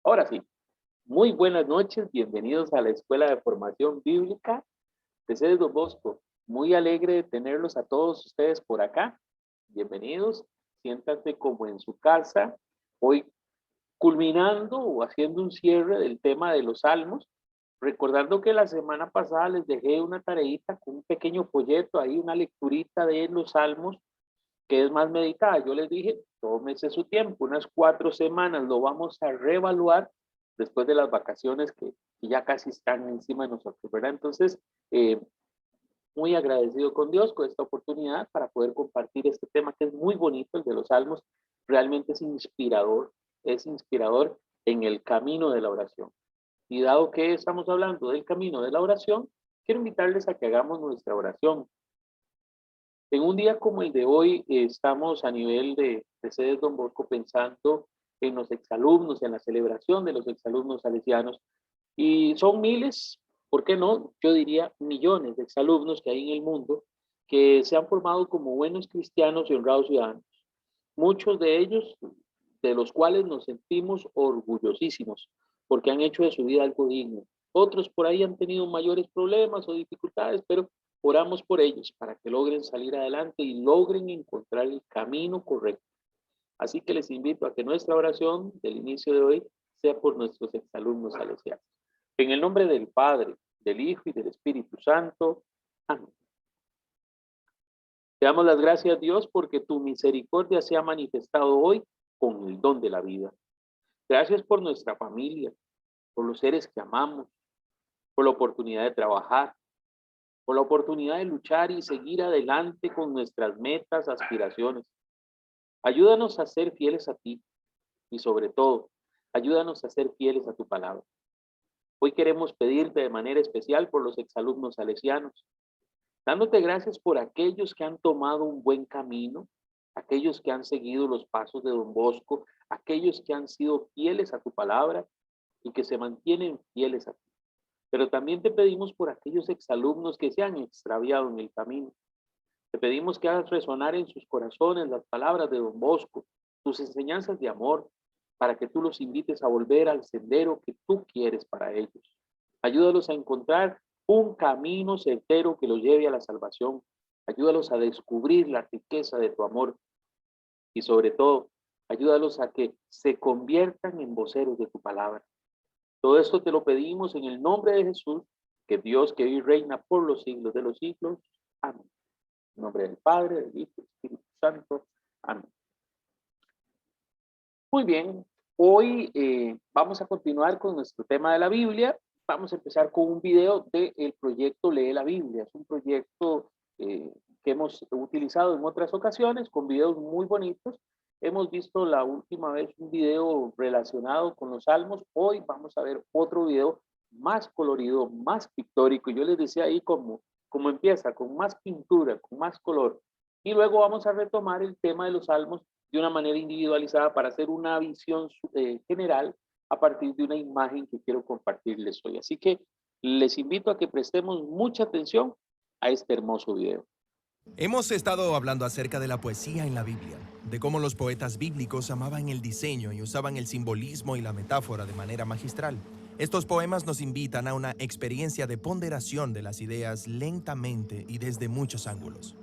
Ahora sí, muy buenas noches, bienvenidos a la Escuela de Formación Bíblica de Sede Don Bosco. Muy alegre de tenerlos a todos ustedes por acá. Bienvenidos, siéntanse como en su casa. Hoy culminando o haciendo un cierre del tema de los salmos, recordando que la semana pasada les dejé una tareita con un pequeño folleto ahí, una lecturita de los salmos que es más meditada. Yo les dije, tómese su tiempo, unas 4 semanas, lo vamos a reevaluar después de las vacaciones que ya casi están encima de nosotros, ¿verdad? Entonces, eh, muy agradecido con Dios con esta oportunidad para poder compartir este tema que es muy bonito, el de los salmos, realmente es inspirador en el camino de la oración. Y dado que estamos hablando del camino de la oración, quiero invitarles a que hagamos nuestra oración. En un día como el de hoy, estamos a nivel de Sede Don Bosco pensando en los exalumnos, en la celebración de los exalumnos salesianos, y son miles, ¿por qué no? Yo diría millones de exalumnos que hay en el mundo que se han formado como buenos cristianos y honrados ciudadanos. Muchos de ellos, de los cuales nos sentimos orgullosísimos, porque han hecho de su vida algo digno. Otros por ahí han tenido mayores problemas o dificultades, pero oramos por ellos para que logren salir adelante y logren encontrar el camino correcto. Así que les invito a que nuestra oración del inicio de hoy sea por nuestros exalumnos salesianos. En el nombre del Padre, del Hijo y del Espíritu Santo. Amén. Te damos las gracias, Dios, porque tu misericordia se ha manifestado hoy con el don de la vida. Gracias por nuestra familia, por los seres que amamos, por la oportunidad de trabajar, por la oportunidad de luchar y seguir adelante con nuestras metas, aspiraciones. Ayúdanos a ser fieles a ti y sobre todo, ayúdanos a ser fieles a tu palabra. Hoy queremos pedirte de manera especial por los exalumnos salesianos, dándote gracias por aquellos que han tomado un buen camino, aquellos que han seguido los pasos de Don Bosco, aquellos que han sido fieles a tu palabra y que se mantienen fieles a ti. Pero también te pedimos por aquellos exalumnos que se han extraviado en el camino. Te pedimos que hagas resonar en sus corazones las palabras de Don Bosco, tus enseñanzas de amor, para que tú los invites a volver al sendero que tú quieres para ellos. Ayúdalos a encontrar un camino certero que los lleve a la salvación. Ayúdalos a descubrir la riqueza de tu amor y sobre todo, ayúdalos a que se conviertan en voceros de tu palabra. Todo esto te lo pedimos en el nombre de Jesús, que Dios que vive y reina por los siglos de los siglos. Amén. En nombre del Padre, del Hijo y del Espíritu Santo. Amén. Muy bien, hoy vamos a continuar con nuestro tema de la Biblia. Vamos a empezar con un video del proyecto Lee la Biblia. Es un proyecto que hemos utilizado en otras ocasiones con videos muy bonitos. Hemos visto la última vez un video relacionado con los salmos. Hoy vamos a ver otro video más colorido, más pictórico. Yo les decía ahí como empieza, con más pintura, con más color. Y luego vamos a retomar el tema de los salmos de una manera individualizada para hacer una visión general a partir de una imagen que quiero compartirles hoy. Así que les invito a que prestemos mucha atención a este hermoso video. Hemos estado hablando acerca de la poesía en la Biblia, de cómo los poetas bíblicos amaban el diseño y usaban el simbolismo y la metáfora de manera magistral. Estos poemas nos invitan a una experiencia de ponderación de las ideas lentamente y desde muchos ángulos.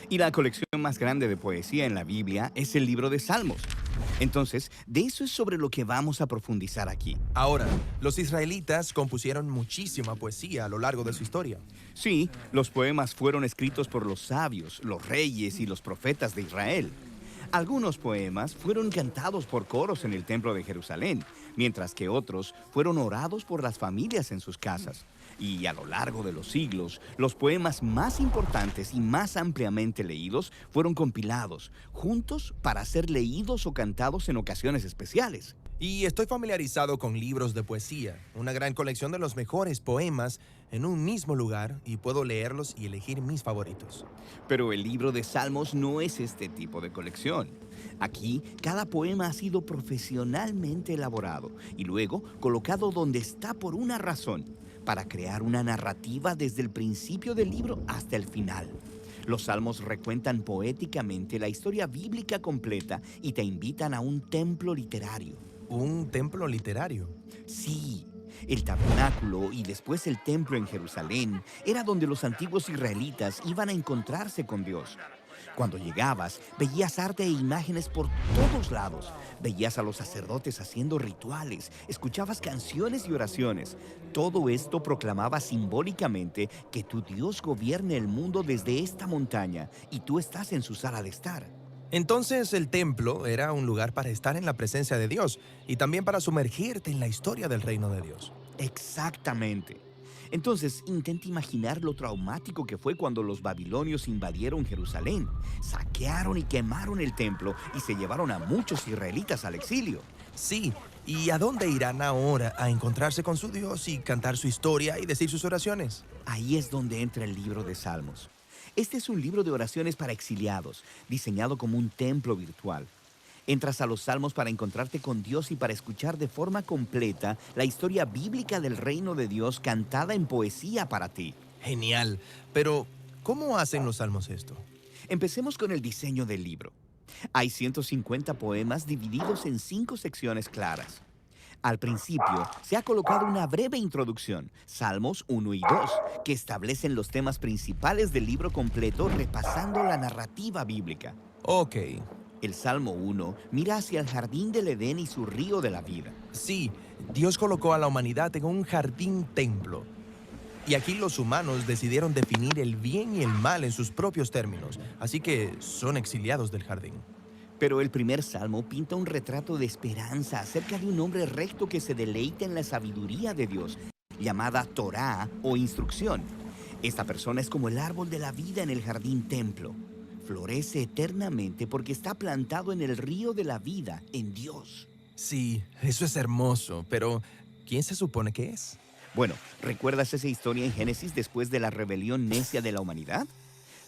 Y la colección más grande de poesía en la Biblia es el libro de Salmos. Entonces, de eso es sobre lo que vamos a profundizar aquí. Ahora, los israelitas compusieron muchísima poesía a lo largo de su historia. Sí, los poemas fueron escritos por los sabios, los reyes y los profetas de Israel. Algunos poemas fueron cantados por coros en el templo de Jerusalén, mientras que otros fueron orados por las familias en sus casas. Y a lo largo de los siglos, los poemas más importantes y más ampliamente leídos fueron compilados, juntos para ser leídos o cantados en ocasiones especiales. Y estoy familiarizado con libros de poesía, una gran colección de los mejores poemas en un mismo lugar, y puedo leerlos y elegir mis favoritos. Pero el libro de Salmos no es este tipo de colección. Aquí, cada poema ha sido profesionalmente elaborado y luego colocado donde está por una razón, para crear una narrativa desde el principio del libro hasta el final. Los salmos recuentan poéticamente la historia bíblica completa y te invitan a un templo literario. Un templo literario. Sí, el tabernáculo y después el templo en Jerusalén era donde los antiguos israelitas iban a encontrarse con Dios. Cuando llegabas, veías arte e imágenes por todos lados. Veías a los sacerdotes haciendo rituales, escuchabas canciones y oraciones. Todo esto proclamaba simbólicamente que tu Dios gobierna el mundo desde esta montaña y tú estás en su sala de estar. Entonces el templo era un lugar para estar en la presencia de Dios y también para sumergirte en la historia del reino de Dios. Exactamente. Entonces, intenta imaginar lo traumático que fue cuando los babilonios invadieron Jerusalén, saquearon y quemaron el templo y se llevaron a muchos israelitas al exilio. Sí, ¿y a dónde irán ahora a encontrarse con su Dios y cantar su historia y decir sus oraciones? Ahí es donde entra el libro de Salmos. Este es un libro de oraciones para exiliados, diseñado como un templo virtual. Entras a los Salmos para encontrarte con Dios y para escuchar de forma completa la historia bíblica del reino de Dios cantada en poesía para ti. Genial, pero ¿cómo hacen los salmos esto? Empecemos con el diseño del libro. Hay 150 poemas divididos en 5 secciones claras. Al principio se ha colocado una breve introducción, Salmos 1 y 2, que establecen los temas principales del libro completo repasando la narrativa bíblica. Ok, El Salmo 1 mira hacia el jardín del Edén y su río de la vida. sí, Dios colocó a la humanidad en un jardín templo. Y aquí los humanos decidieron definir el bien y el mal en sus propios términos, así que son exiliados del jardín. Pero el primer salmo pinta un retrato de esperanza acerca de un hombre recto que se deleita en la sabiduría de Dios, llamada Torá o instrucción. Esta persona es como el árbol de la vida en el jardín templo. Florece eternamente porque está plantado en el río de la vida, en Dios. Sí, eso es hermoso, pero ¿quién se supone que es? Bueno, ¿recuerdas esa historia en Génesis después de la rebelión necia de la humanidad?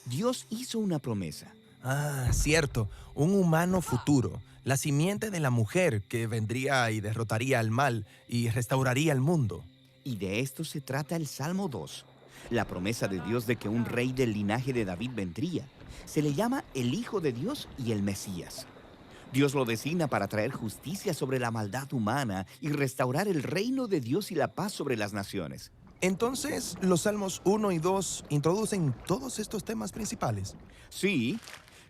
Dios hizo una promesa. Ah, cierto, un humano futuro, la simiente de la mujer que vendría y derrotaría al mal y restauraría el mundo. Y de esto se trata el Salmo 2, la promesa de Dios de que un rey del linaje de David vendría. Se le llama el Hijo de Dios y el Mesías. Dios lo designa para traer justicia sobre la maldad humana y restaurar el reino de Dios y la paz sobre las naciones. Entonces, los Salmos 1 y 2 introducen todos estos temas principales. Sí,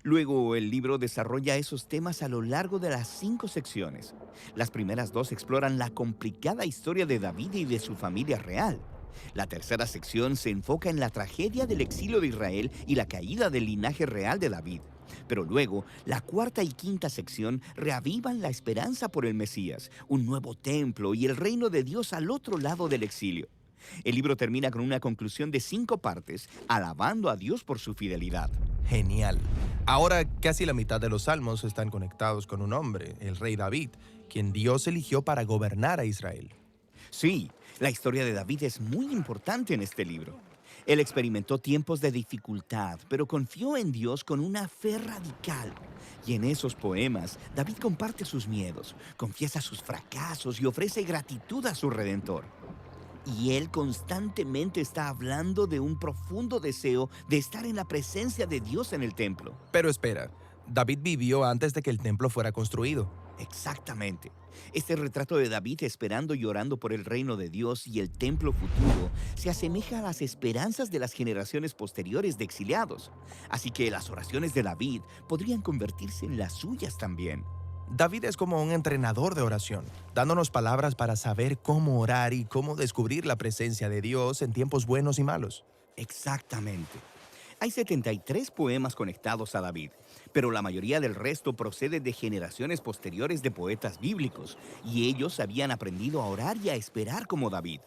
luego el libro desarrolla esos temas a lo largo de las 5 secciones. Las primeras 2 exploran la complicada historia de David y de su familia real. La tercera sección se enfoca en la tragedia del exilio de Israel y la caída del linaje real de David. Pero luego, la cuarta y quinta sección reavivan la esperanza por el Mesías, un nuevo templo y el reino de Dios al otro lado del exilio. El libro termina con una conclusión de 5 partes, alabando a Dios por su fidelidad. Genial. Ahora casi la mitad de los salmos están conectados con un hombre, el rey David, quien Dios eligió para gobernar a Israel. Sí, la historia de David es muy importante en este libro. Él experimentó tiempos de dificultad, pero confió en Dios con una fe radical. Y en esos poemas, David comparte sus miedos, confiesa sus fracasos y ofrece gratitud a su Redentor. Y él constantemente está hablando de un profundo deseo de estar en la presencia de Dios en el templo. Pero espera, David vivió antes de que el templo fuera construido. Exactamente. Este retrato de David esperando y orando por el reino de Dios y el templo futuro se asemeja a las esperanzas de las generaciones posteriores de exiliados. Así que las oraciones de David podrían convertirse en las suyas también. David es como un entrenador de oración, dándonos palabras para saber cómo orar y cómo descubrir la presencia de Dios en tiempos buenos y malos. Exactamente. Hay 73 poemas conectados a David, pero la mayoría del resto procede de generaciones posteriores de poetas bíblicos, y ellos habían aprendido a orar y a esperar como David.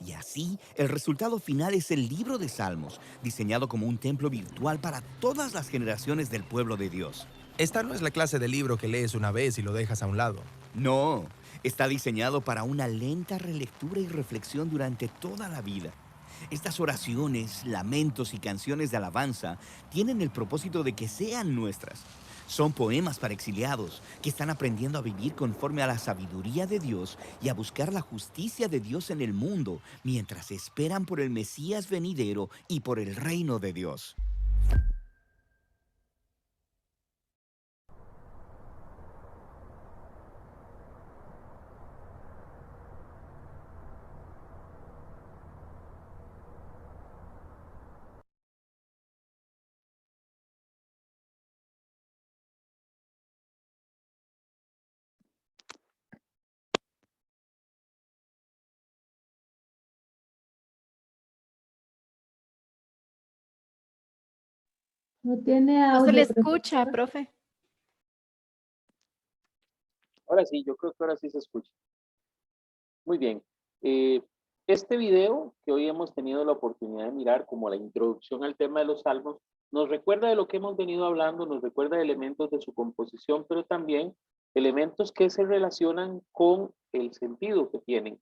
Y así, el resultado final es el libro de Salmos, diseñado como un templo virtual para todas las generaciones del pueblo de Dios. Esta no es la clase de libro que lees una vez y lo dejas a un lado. No, está diseñado para una lenta relectura y reflexión durante toda la vida. Estas oraciones, lamentos y canciones de alabanza tienen el propósito de que sean nuestras. Son poemas para exiliados que están aprendiendo a vivir conforme a la sabiduría de Dios y a buscar la justicia de Dios en el mundo mientras esperan por el Mesías venidero y por el reino de Dios. No tiene No se le audio, escucha, profesor. profe. Ahora sí, yo creo que ahora sí se escucha. Muy bien. Este video que hoy hemos tenido la oportunidad de mirar como la introducción al tema de los salmos, nos recuerda de lo que hemos venido hablando, nos recuerda de elementos de su composición, pero también elementos que se relacionan con el sentido que tienen.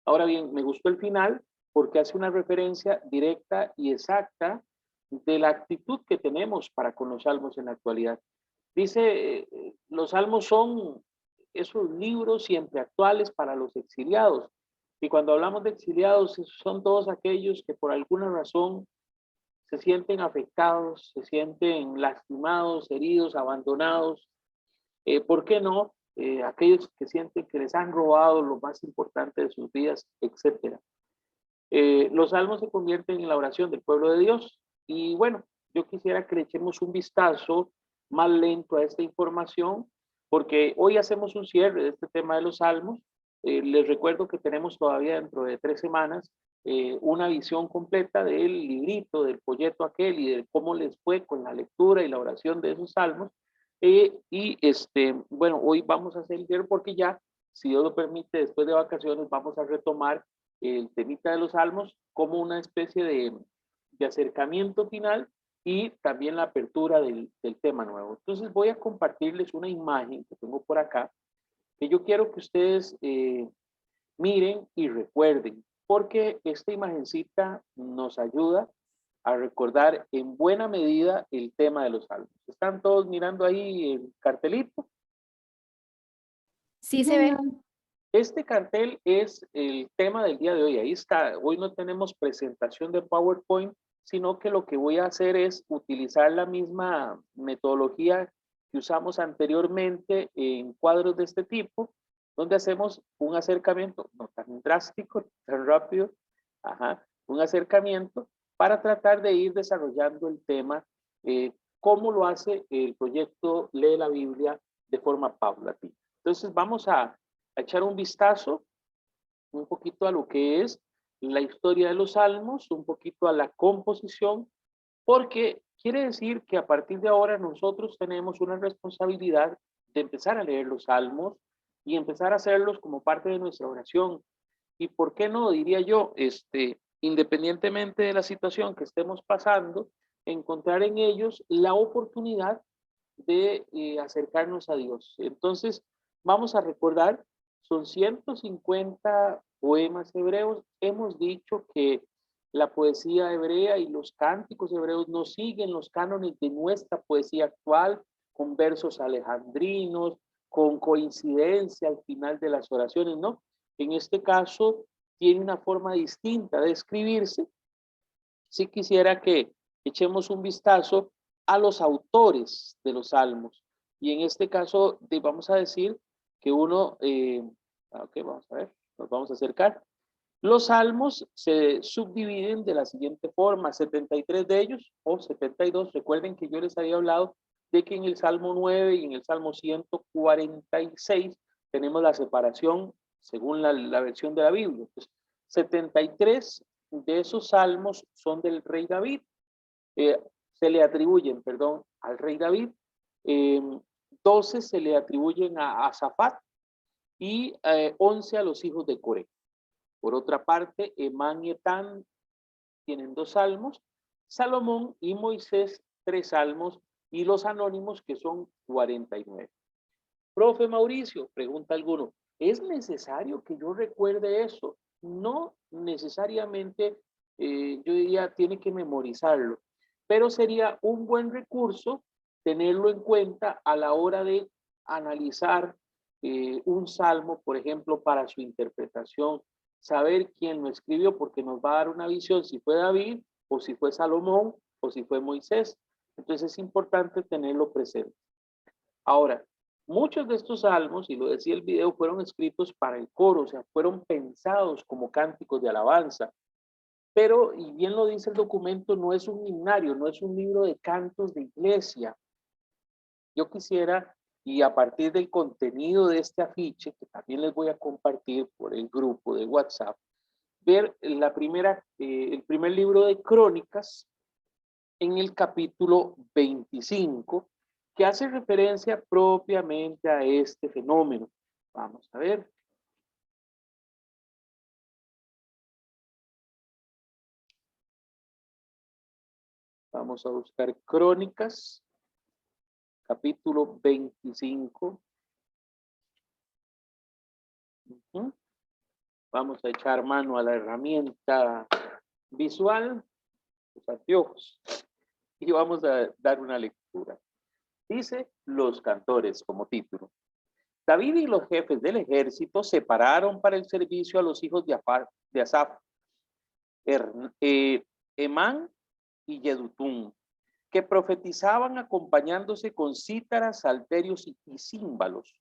Ahora bien, me gustó el final porque hace una referencia directa y exacta de la actitud que tenemos para con los salmos en la actualidad. Dice, los salmos son esos libros siempre actuales para los exiliados. Y cuando hablamos de exiliados, son todos aquellos que por alguna razón se sienten afectados, se sienten lastimados, heridos, abandonados. ¿Por qué no? Aquellos que sienten que les han robado lo más importante de sus vidas, etcétera. Los salmos se convierten en la oración del pueblo de Dios. Y bueno, yo quisiera que le echemos un vistazo más lento a esta información, porque hoy hacemos un cierre de este tema de los salmos. Les recuerdo que tenemos todavía dentro de 3 semanas una visión completa del librito, del folleto aquel y de cómo les fue con la lectura y la oración de esos salmos. Bueno, hoy vamos a hacer el cierre porque ya, si Dios lo permite, después de vacaciones vamos a retomar el temita de los salmos como una especie de acercamiento final y también la apertura del tema nuevo. Entonces voy a compartirles una imagen que tengo por acá, que yo quiero que ustedes miren y recuerden, porque esta imagencita nos ayuda a recordar en buena medida el tema de los salmos. ¿Están todos mirando ahí el cartelito? Sí se ve. Este cartel es el tema del día de hoy. Ahí está. Hoy no tenemos presentación de PowerPoint, sino que lo que voy a hacer es utilizar la misma metodología que usamos anteriormente en cuadros de este tipo, donde hacemos un acercamiento, no tan drástico, tan rápido, un acercamiento para tratar de ir desarrollando el tema, cómo lo hace el proyecto Lee la Biblia de forma paulatina. Entonces vamos a echar un vistazo un poquito a lo que es la historia de los salmos, un poquito a la composición, porque quiere decir que a partir de ahora nosotros tenemos una responsabilidad de empezar a leer los salmos y empezar a hacerlos como parte de nuestra oración. Y por qué no, diría yo, independientemente de la situación que estemos pasando, encontrar en ellos la oportunidad de acercarnos a Dios. Entonces, vamos a recordar, son 150 poemas hebreos. Hemos dicho que la poesía hebrea y los cánticos hebreos no siguen los cánones de nuestra poesía actual, con versos alejandrinos, con coincidencia al final de las oraciones, ¿no? En este caso, tiene una forma distinta de escribirse. Si quisiera que echemos un vistazo a los autores de los salmos. Y en este caso, vamos a decir que uno, ok, vamos a ver, nos vamos a acercar. Los salmos se subdividen de la siguiente forma, 73 de ellos, o 72. Recuerden que yo les había hablado de que en el Salmo 9 y en el Salmo 146 tenemos la separación según la versión de la Biblia. Entonces, 73 de esos salmos son del rey David. Se le atribuyen, perdón, al rey David. 12 se le atribuyen a Asafat y 11 a los hijos de Coré. Por otra parte, Emán y Etán tienen 2 salmos, Salomón y Moisés 3 salmos y los anónimos que son 49. Profe Mauricio, pregunta alguno, ¿es necesario que yo recuerde eso? No necesariamente, yo diría, tiene que memorizarlo, pero sería un buen recurso tenerlo en cuenta a la hora de analizar un salmo, por ejemplo, para su interpretación, saber quién lo escribió, porque nos va a dar una visión si fue David, o si fue Salomón, o si fue Moisés. Entonces es importante tenerlo presente. Ahora, muchos de estos salmos, y lo decía el video, fueron escritos para el coro, o sea, fueron pensados como cánticos de alabanza. Pero, y bien lo dice el documento, no es un himnario, no es un libro de cantos de iglesia. Yo quisiera, y a partir del contenido de este afiche, que también les voy a compartir por el grupo de WhatsApp, ver el primer libro de crónicas, en el capítulo 25, que hace referencia propiamente a este fenómeno. Vamos a ver. Vamos a buscar Crónicas, capítulo 25. Vamos a echar mano a la herramienta visual, los anteojos, y vamos a dar una lectura. Dice Los Cantores como título. David y los jefes del ejército separaron para el servicio a los hijos de Asaf, Emán y Yedutún, que profetizaban acompañándose con cítaras, salterios y címbalos.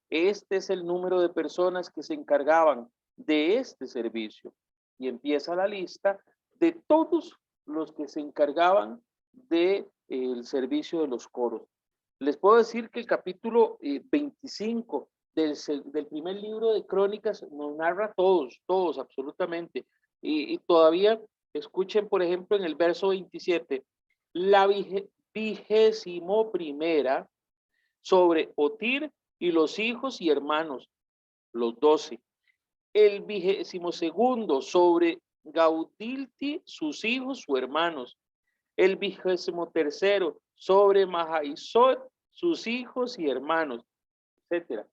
Este es el número de personas que se encargaban de este servicio. Y empieza la lista de todos los que se encargaban del servicio de los coros. Les puedo decir que el capítulo 25 del primer libro de Crónicas nos narra todos absolutamente. Y todavía escuchen, por ejemplo, en el verso 27, la 21ª sobre Otir y los hijos y hermanos, los 12. El 22º sobre Gaudilti, sus hijos o hermanos. El 23º sobre Mahaisot, sus hijos y hermanos, etcétera.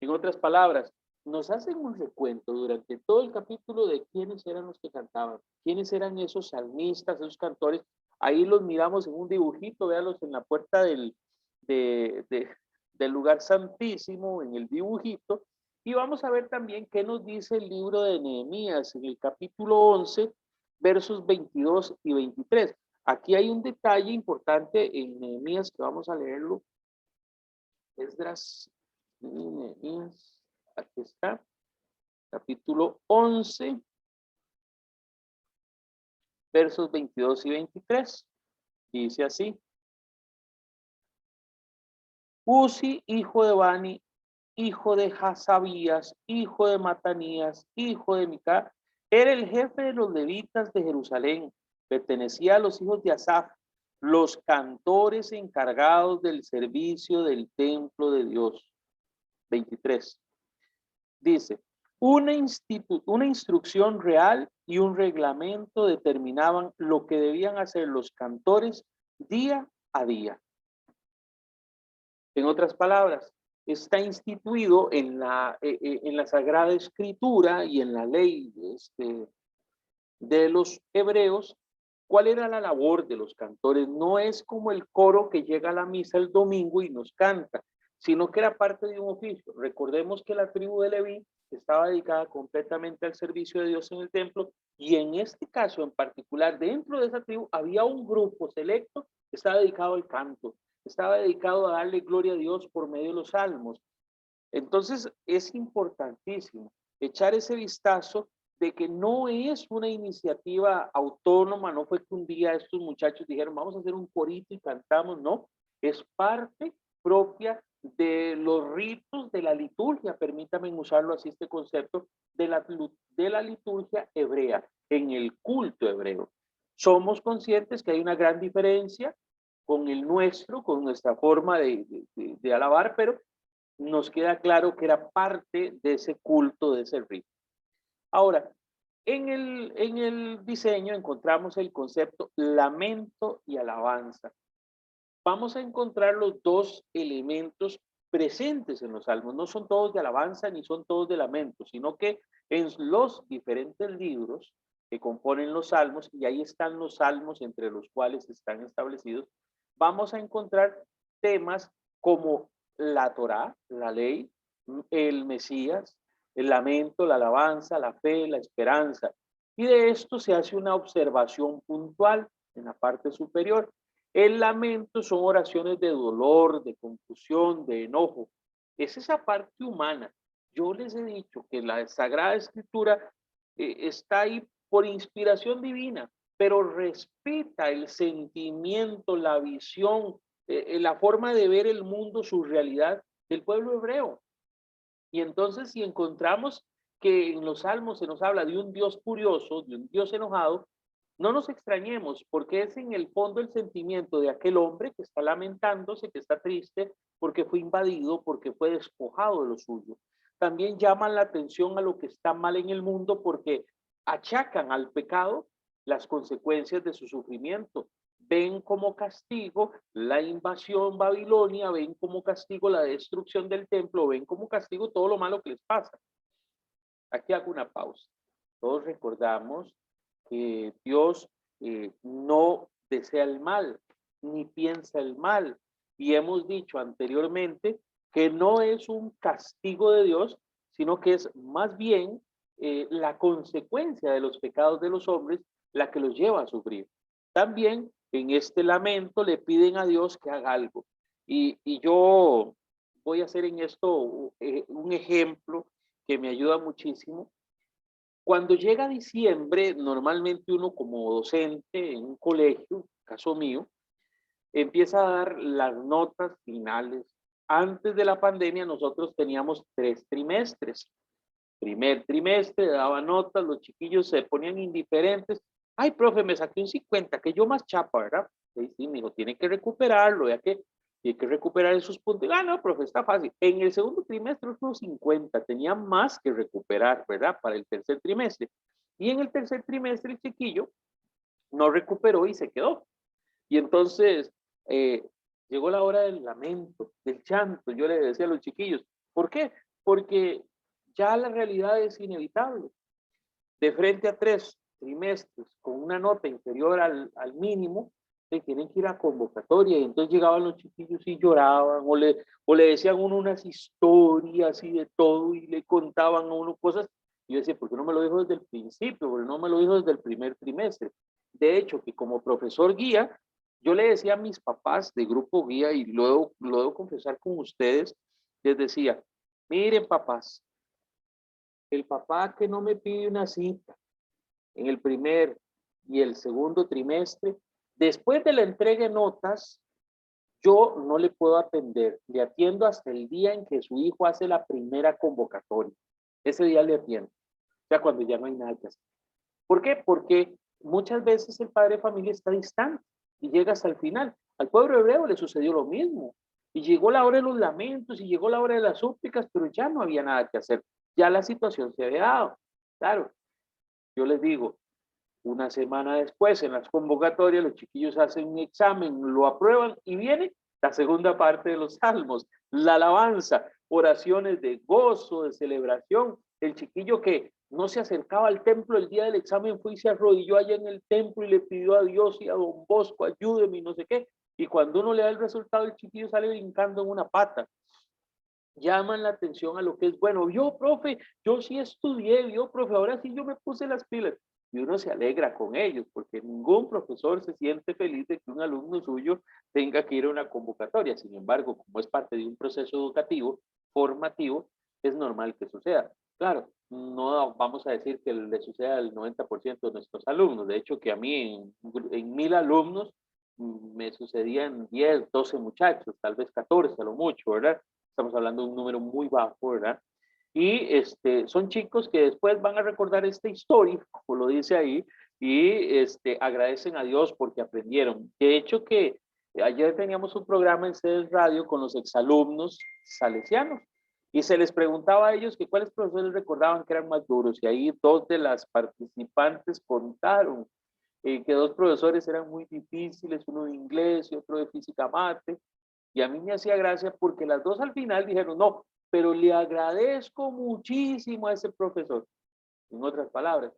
En otras palabras, nos hacen un recuento durante todo el capítulo de quiénes eran los que cantaban, quiénes eran esos salmistas, esos cantores. Ahí los miramos en un dibujito, véalos en la puerta del lugar santísimo, en el dibujito. Y vamos a ver también qué nos dice el libro de Nehemías en el capítulo 11, versos 22 y 23. Aquí hay un detalle importante en Nehemías que vamos a leerlo. Esdras, Nehemías, aquí está, capítulo 11, versos 22 y 23. Dice así. Uzi, hijo de Bani, hijo de Hasabías, hijo de Matanías, hijo de Mica, era el jefe de los levitas de Jerusalén. Pertenecía a los hijos de Asaf, los cantores encargados del servicio del templo de Dios. 23. Dice, una instrucción real y un reglamento determinaban lo que debían hacer los cantores día a día. En otras palabras, está instituido en la Sagrada Escritura y en la ley de los hebreos, cuál era la labor de los cantores. No es como el coro que llega a la misa el domingo y nos canta, sino que era parte de un oficio. Recordemos que la tribu de Leví estaba dedicada completamente al servicio de Dios en el templo, y en este caso en particular, dentro de esa tribu había un grupo selecto que estaba dedicado al canto, estaba dedicado a darle gloria a Dios por medio de los salmos. Entonces es importantísimo echar ese vistazo de que no es una iniciativa autónoma, no fue que un día estos muchachos dijeron vamos a hacer un corito y cantamos, no, es parte propia de los ritos de la liturgia, permítanme usarlo así este concepto, de la liturgia hebrea, en el culto hebreo. Somos conscientes que hay una gran diferencia con el nuestro, con nuestra forma de alabar, pero nos queda claro que era parte de ese culto, de ese rito. Ahora, en el diseño encontramos el concepto lamento y alabanza. Vamos a encontrar los dos elementos presentes en los salmos. No son todos de alabanza ni son todos de lamento, sino que en los diferentes libros que componen los salmos, y ahí están los salmos entre los cuales están establecidos, vamos a encontrar temas como la Torá, la ley, el Mesías, el lamento, la alabanza, la fe, la esperanza. Y de esto se hace una observación puntual en la parte superior. El lamento son oraciones de dolor, de confusión, de enojo. Es esa parte humana. Yo les he dicho que la Sagrada Escritura está ahí por inspiración divina, pero respeta el sentimiento, la visión, la forma de ver el mundo, su realidad del pueblo hebreo. Y entonces si encontramos que en los salmos se nos habla de un Dios furioso, de un Dios enojado, No nos extrañemos, porque es en el fondo el sentimiento de aquel hombre que está lamentándose, que está triste, porque fue invadido, porque fue despojado de lo suyo. También llaman la atención a lo que está mal en el mundo porque achacan al pecado las consecuencias de su sufrimiento. Ven como castigo la invasión babilonia, ven como castigo la destrucción del templo, ven como castigo todo lo malo que les pasa. Aquí hago una pausa. Todos recordamos que Dios no desea el mal, ni piensa el mal. Y hemos dicho anteriormente que no es un castigo de Dios, sino que es más bien la consecuencia de los pecados de los hombres la que los lleva a sufrir. También en este lamento le piden a Dios que haga algo. Y yo voy a hacer en esto un ejemplo que me ayuda muchísimo. Cuando llega diciembre, normalmente uno como docente en un colegio, caso mío, empieza a dar las notas finales. Antes de la pandemia nosotros teníamos 3 trimestres. Primer trimestre daba notas, los chiquillos se ponían indiferentes. Ay, profe, me saqué un 50, que yo más chapa, ¿verdad? Sí, sí, me dijo, tiene que recuperarlo, ya que tiene que recuperar esos puntos. Ah, no, profe, está fácil. En el segundo trimestre, unos 50, tenía más que recuperar, ¿verdad? Para el tercer trimestre. Y en el tercer trimestre, el chiquillo no recuperó y se quedó. Y entonces llegó la hora del lamento, del llanto. Yo le decía a los chiquillos, ¿por qué? Porque ya la realidad es inevitable. De frente a 3 trimestres con una nota inferior al mínimo, se tienen que ir a convocatoria. Y entonces llegaban los chiquillos y lloraban, o le decían uno unas historias y de todo, y le contaban a uno cosas. Y yo decía, ¿por qué no me lo dijo desde el principio? ¿Por qué no me lo dijo desde el primer trimestre? De hecho, que como profesor guía, yo le decía a mis papás de grupo guía, y lo debo confesar con ustedes, les decía, miren papás, el papá que no me pide una cita en el primer y el segundo trimestre, después de la entrega de notas, yo no le puedo atender. Le atiendo hasta el día en que su hijo hace la primera convocatoria. Ese día le atiendo. O sea, cuando ya no hay nada que hacer. ¿Por qué? Porque muchas veces el padre de familia está distante y llega hasta el final. Al pueblo hebreo le sucedió lo mismo. Y llegó la hora de los lamentos y llegó la hora de las súplicas, pero ya no había nada que hacer. Ya la situación se había dado. Claro, yo les digo, una semana después, en las convocatorias, los chiquillos hacen un examen, lo aprueban y viene la segunda parte de los salmos, la alabanza, oraciones de gozo, de celebración. El chiquillo que no se acercaba al templo el día del examen fue y se arrodilló allá en el templo y le pidió a Dios y a don Bosco, ayúdeme y no sé qué. Y cuando uno le da el resultado, el chiquillo sale brincando en una pata. Llaman la atención a lo que es bueno. Yo, profe, yo sí estudié, yo, profe, ahora sí yo me puse las pilas. Y uno se alegra con ellos, porque ningún profesor se siente feliz de que un alumno suyo tenga que ir a una convocatoria. Sin embargo, como es parte de un proceso educativo, formativo, es normal que suceda. Claro, no vamos a decir que le suceda al 90% de nuestros alumnos. De hecho, que a mí en 1000 alumnos me sucedían 10, 12 muchachos, tal vez 14 a lo mucho, ¿verdad? Estamos hablando de un número muy bajo, ¿verdad? Y son chicos que después van a recordar esta historia, como lo dice ahí, y agradecen a Dios porque aprendieron. De hecho que ayer teníamos un programa en CEDES Radio con los exalumnos salesianos y se les preguntaba a ellos que cuáles profesores recordaban que eran más duros y ahí 2 de las participantes contaron que 2 profesores eran muy difíciles, uno de inglés y otro de física mate, y a mí me hacía gracia porque las dos al final dijeron, no, pero le agradezco muchísimo a ese profesor. En otras palabras,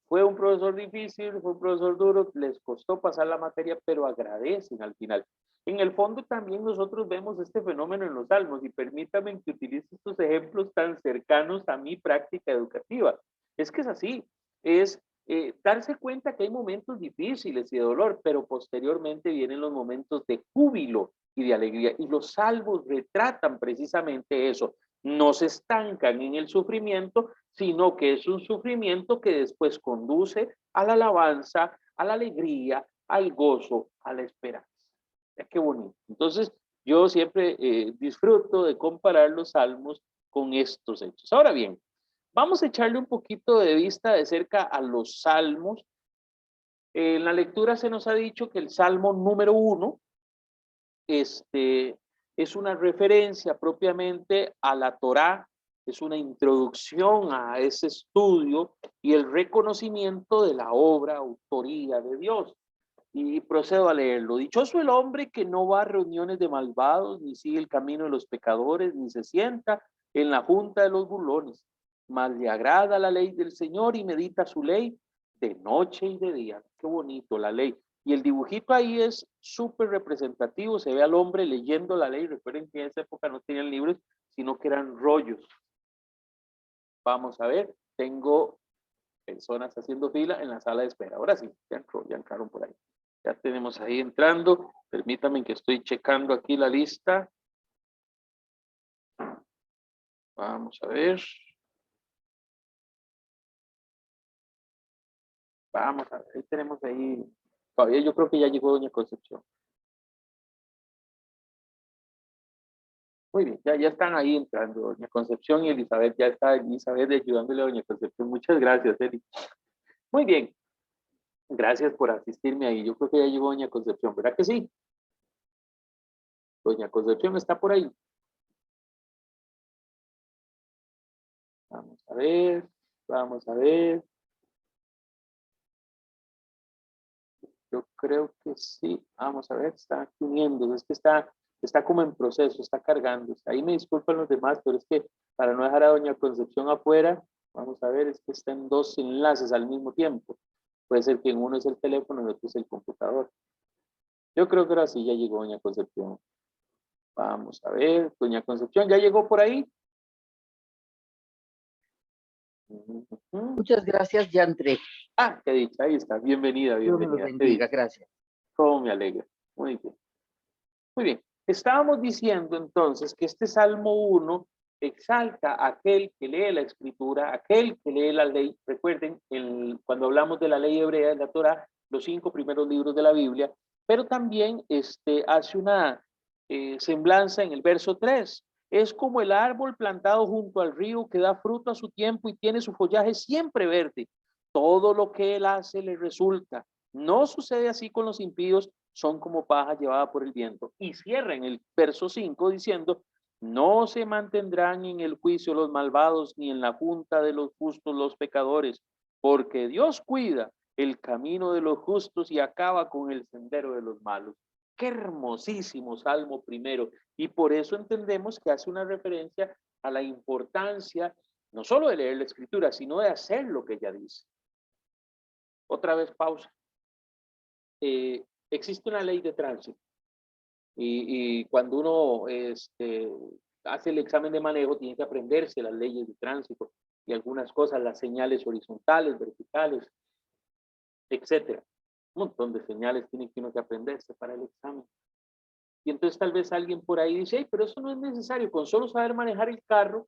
fue un profesor difícil, fue un profesor duro, les costó pasar la materia, pero agradecen al final. En el fondo también nosotros vemos este fenómeno en los salmos y permítame que utilice estos ejemplos tan cercanos a mi práctica educativa. Es que es así, es darse cuenta que hay momentos difíciles y de dolor, pero posteriormente vienen los momentos de júbilo y de alegría. Y los salmos retratan precisamente eso. No se estancan en el sufrimiento, sino que es un sufrimiento que después conduce a la alabanza, a la alegría, al gozo, a la esperanza. Qué bonito. Entonces, yo siempre disfruto de comparar los salmos con estos hechos. Ahora bien, vamos a echarle un poquito de vista de cerca a los salmos En la lectura se nos ha dicho que el Salmo número 1 es una referencia propiamente a la Torá, es una introducción a ese estudio y el reconocimiento de la obra, autoría de Dios. Y procedo a leerlo. Dichoso el hombre que no va a reuniones de malvados, ni sigue el camino de los pecadores, ni se sienta en la junta de los burlones, mas le agrada la ley del Señor y medita su ley de noche y de día. Qué bonito la ley. Y el dibujito ahí es súper representativo, se ve al hombre leyendo la ley. Recuerden que en esa época no tenían libros, sino que eran rollos. Vamos a ver, tengo personas haciendo fila en la sala de espera. Ahora sí, ya entraron por ahí. Ya tenemos ahí entrando. Permítanme que estoy checando aquí la lista. Vamos a ver. Vamos a ver, ahí tenemos ahí. Todavía yo creo que ya llegó doña Concepción. Muy bien, ya están ahí entrando doña Concepción y Elizabeth. Ya está Elizabeth ayudándole a doña Concepción. Muchas gracias, Eli. Muy bien. Gracias por asistirme ahí. Yo creo que ya llegó doña Concepción, ¿verdad que sí? Doña Concepción está por ahí. Vamos a ver, vamos a ver. Yo creo que sí. Vamos a ver, está uniendo. Es que está como en proceso, está cargando. Ahí me disculpan los demás, pero es que para no dejar a doña Concepción afuera, vamos a ver, es que está en dos enlaces al mismo tiempo. Puede ser que en uno es el teléfono y en otro es el computador. Yo creo que ahora sí ya llegó doña Concepción. Vamos a ver, doña Concepción, ¿ya llegó por ahí? Muchas gracias, ya entré. Ah, qué dicha, ahí está. Bienvenida, Dios me lo bienvenida. bendiga, gracias. Cómo me alegra. Muy bien. Muy bien. Estábamos diciendo entonces que este Salmo 1 exalta a aquel que lee la Escritura, aquel que lee la ley. Recuerden, cuando hablamos de la ley hebrea, de la Torá, los 5 primeros libros de la Biblia, pero también hace una semblanza en el verso 3. Es como el árbol plantado junto al río que da fruto a su tiempo y tiene su follaje siempre verde. Todo lo que él hace le resulta. No sucede así con los impíos, son como paja llevada por el viento. Y cierra en el verso 5 diciendo, no se mantendrán en el juicio los malvados, ni en la junta de los justos los pecadores, porque Dios cuida el camino de los justos y acaba con el sendero de los malos. Qué hermosísimo Salmo primero. Y por eso entendemos que hace una referencia a la importancia, no solo de leer la Escritura, sino de hacer lo que ella dice. Otra vez pausa. Existe una ley de tránsito y cuando uno hace el examen de manejo tiene que aprenderse las leyes de tránsito y algunas cosas, las señales horizontales, verticales, etcétera. Un montón de señales tiene que uno que aprenderse para el examen. Y entonces tal vez alguien por ahí dice, hey, pero eso no es necesario, con solo saber manejar el carro.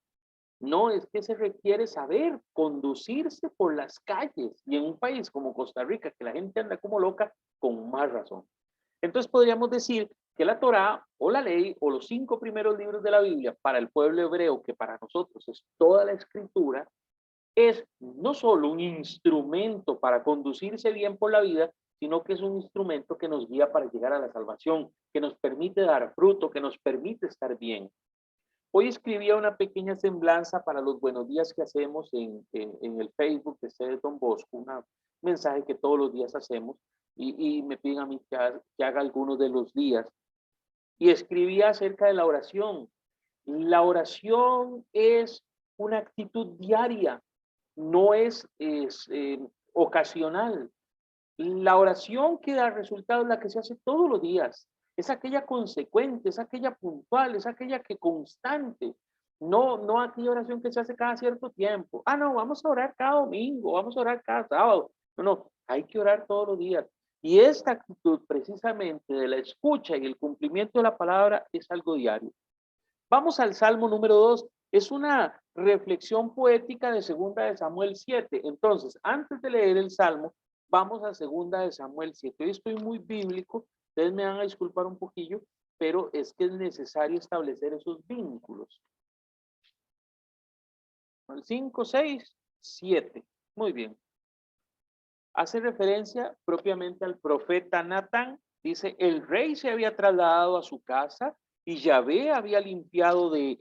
No, es que se requiere saber conducirse por las calles y en un país como Costa Rica, que la gente anda como loca, con más razón. Entonces podríamos decir que la Torá o la ley o los 5 primeros libros de la Biblia para el pueblo hebreo, que para nosotros es toda la escritura, es no solo un instrumento para conducirse bien por la vida, sino que es un instrumento que nos guía para llegar a la salvación, que nos permite dar fruto, que nos permite estar bien. Hoy escribía una pequeña semblanza para los buenos días que hacemos en el Facebook de Sede Don Bosco, un mensaje que todos los días hacemos y me piden a mí que haga algunos de los días. Y escribía acerca de la oración. La oración es una actitud diaria, no es ocasional. La oración que da resultados es la que se hace todos los días. Es aquella consecuente, es aquella puntual, es aquella que constante. No aquella oración que se hace cada cierto tiempo. Ah, no, vamos a orar cada domingo, vamos a orar cada sábado. No, hay que orar todos los días. Y esta actitud precisamente de la escucha y el cumplimiento de la palabra es algo diario. Vamos al Salmo número 2. Es una reflexión poética de 2 de Samuel 7. Entonces, antes de leer el Salmo, vamos a 2 de Samuel 7. Hoy estoy muy bíblico, ustedes me van a disculpar un poquillo, pero es que es necesario establecer esos vínculos. 5, 6, 7. Muy bien. hace referencia propiamente al profeta Natán. Dice, el rey se había trasladado a su casa y Yahvé había limpiado de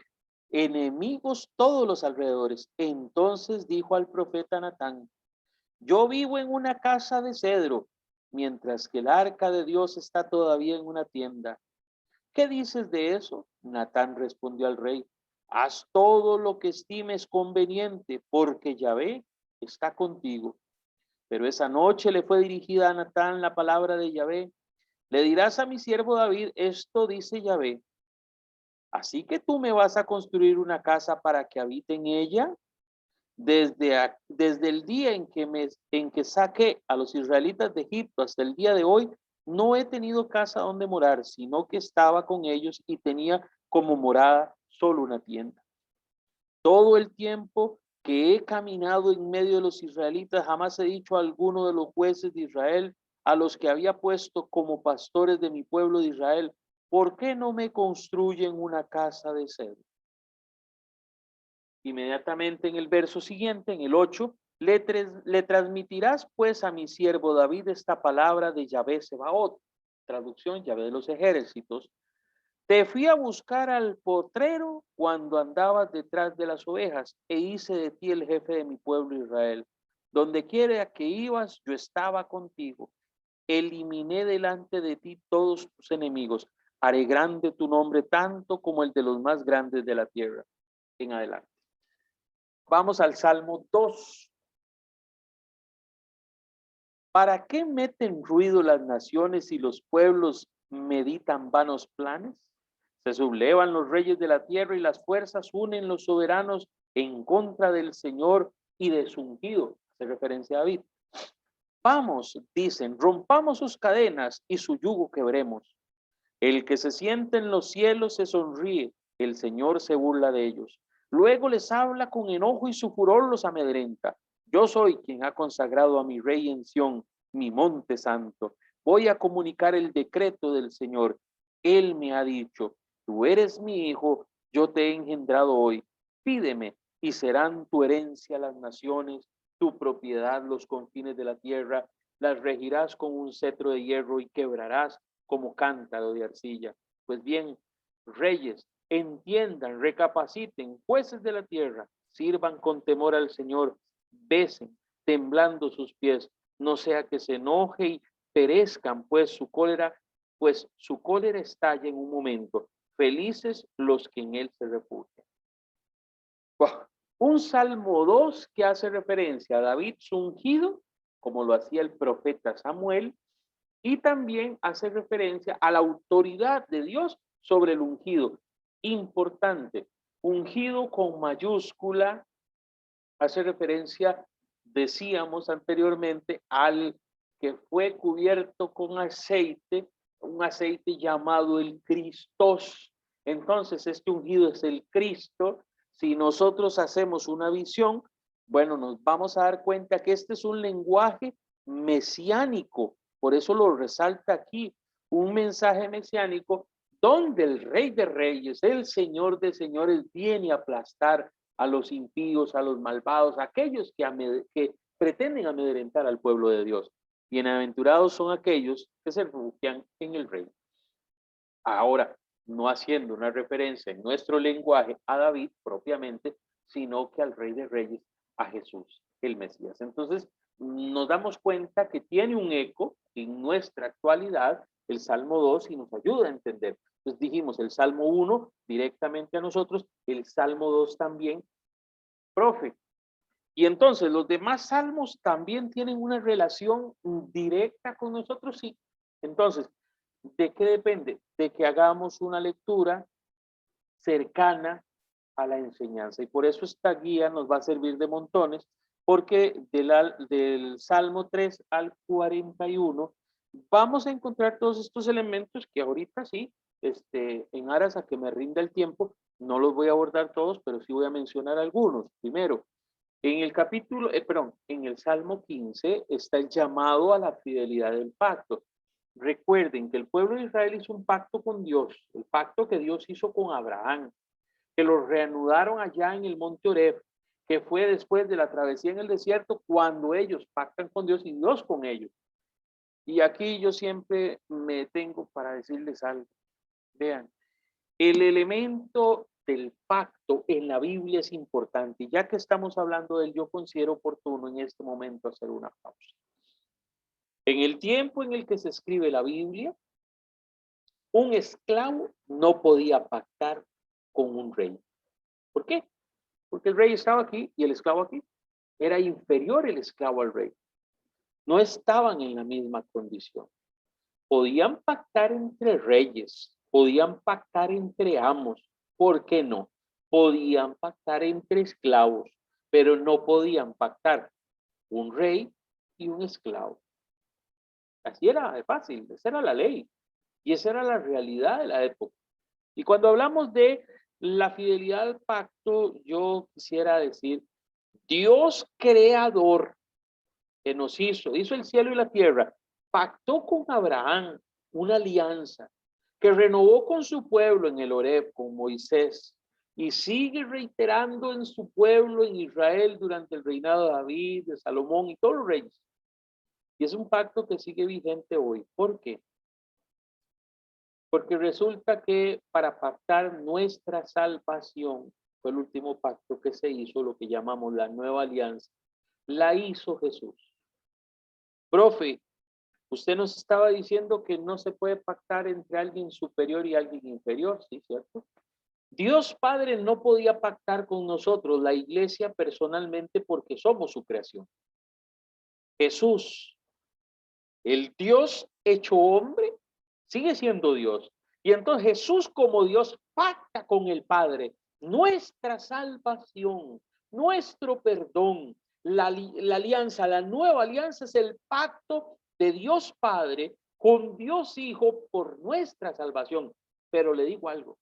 enemigos todos los alrededores. Entonces dijo al profeta Natán, yo vivo en una casa de cedro, mientras que el arca de Dios está todavía en una tienda. ¿Qué dices de eso? Natán respondió al rey, haz todo lo que estimes conveniente, porque Yahvé está contigo. Pero esa noche le fue dirigida a Natán la palabra de Yahvé. Le dirás a mi siervo David, esto dice Yahvé. Así que tú me vas a construir una casa para que habite en ella. Desde el día en que saqué a los israelitas de Egipto hasta el día de hoy, no he tenido casa donde morar, sino que estaba con ellos y tenía como morada solo una tienda. Todo el tiempo que he caminado en medio de los israelitas, jamás he dicho a alguno de los jueces de Israel, a los que había puesto como pastores de mi pueblo de Israel, ¿por qué no me construyen una casa de cedro? Inmediatamente en el verso siguiente, en el 8, le transmitirás pues a mi siervo David esta palabra de Yahvé Sebaot, traducción Yahvé de los ejércitos. Te fui a buscar al potrero cuando andabas detrás de las ovejas e hice de ti el jefe de mi pueblo Israel. Donde quiera que ibas, yo estaba contigo. Eliminé delante de ti todos tus enemigos. Haré grande tu nombre tanto como el de los más grandes de la tierra. En adelante. Vamos al Salmo 2. ¿Para qué meten ruido las naciones y los pueblos meditan vanos planes? Se sublevan los reyes de la tierra y las fuerzas unen los soberanos en contra del Señor y de su ungido. Hace referencia a David. Vamos, dicen, rompamos sus cadenas y su yugo quebremos. El que se siente en los cielos se sonríe, el Señor se burla de ellos. Luego les habla con enojo y su furor los amedrenta. Yo soy quien ha consagrado a mi rey en Sión, mi monte santo. Voy a comunicar el decreto del Señor. Él me ha dicho, tú eres mi hijo, yo te he engendrado hoy. Pídeme y serán tu herencia las naciones, tu propiedad los confines de la tierra. Las regirás con un cetro de hierro y quebrarás como cántaro de arcilla. Pues bien, reyes, entiendan, recapaciten, jueces de la tierra, sirvan con temor al Señor, besen, temblando sus pies, no sea que se enoje y perezcan, pues su cólera estalla en un momento. Felices los que en él se refugian. Wow. Un Salmo 2 que hace referencia a David su ungido, como lo hacía el profeta Samuel, y también hace referencia a la autoridad de Dios sobre el ungido. Importante, ungido con mayúscula, hace referencia, decíamos anteriormente, al que fue cubierto con aceite, un aceite llamado el Cristos. Entonces, este ungido es el Cristo. Si nosotros hacemos una visión, bueno, nos vamos a dar cuenta que este es un lenguaje mesiánico. Por eso lo resalta aquí, un mensaje mesiánico donde el Rey de Reyes, el Señor de Señores, viene a aplastar a los impíos, a los malvados, a aquellos que pretenden amedrentar al pueblo de Dios. Bienaventurados son aquellos que se refugian en el Rey. Ahora, no haciendo una referencia en nuestro lenguaje a David propiamente, sino que al Rey de Reyes, a Jesús, el Mesías. Entonces, nos damos cuenta que tiene un eco en nuestra actualidad el Salmo 2 y nos ayuda a entender. Entonces dijimos el Salmo 1 directamente a nosotros, el Salmo 2 también, profe. Y entonces los demás salmos también tienen una relación directa con nosotros, sí. Entonces, ¿de qué depende? De que hagamos una lectura cercana a la enseñanza. Y por eso esta guía nos va a servir de montones, porque del Salmo 3 al 41 vamos a encontrar todos estos elementos que ahorita sí, en aras a que me rinda el tiempo, no los voy a abordar todos, pero sí voy a mencionar algunos. Primero, en el capítulo, en el Salmo 15 está el llamado a la fidelidad del pacto. Recuerden que el pueblo de Israel hizo un pacto con Dios, el pacto que Dios hizo con Abraham, que lo reanudaron allá en el monte Oreb, que fue después de la travesía en el desierto, cuando ellos pactan con Dios y Dios con ellos. Y aquí yo siempre me detengo para decirles algo. Vean, el elemento del pacto en la Biblia es importante. Y ya que estamos hablando de él, yo considero oportuno en este momento hacer una pausa. En el tiempo en el que se escribe la Biblia, un esclavo no podía pactar con un rey. ¿Por qué? Porque el rey estaba aquí y el esclavo aquí. Era inferior el esclavo al rey. No estaban en la misma condición. Podían pactar entre reyes, podían pactar entre amos. ¿Por qué no? Podían pactar entre esclavos, pero no podían pactar un rey y un esclavo. Así era de fácil, esa era la ley. Y esa era la realidad de la época. Y cuando hablamos de la fidelidad al pacto, yo quisiera decir, Dios creador que nos hizo el cielo y la tierra, pactó con Abraham una alianza que renovó con su pueblo en el Horeb, con Moisés, y sigue reiterando en su pueblo, en Israel, durante el reinado de David, de Salomón y todos los reyes. Y es un pacto que sigue vigente hoy. ¿Por qué? Porque resulta que para pactar nuestra salvación, fue el último pacto que se hizo, lo que llamamos la nueva alianza, la hizo Jesús. Profe, usted nos estaba diciendo que no se puede pactar entre alguien superior y alguien inferior, ¿sí, cierto? Dios Padre no podía pactar con nosotros, la iglesia, personalmente, porque somos su creación. Jesús, el Dios hecho hombre, sigue siendo Dios. Y entonces Jesús como Dios pacta con el Padre nuestra salvación, nuestro perdón, la alianza, la nueva alianza es el pacto de Dios Padre con Dios Hijo por nuestra salvación. Pero le digo algo,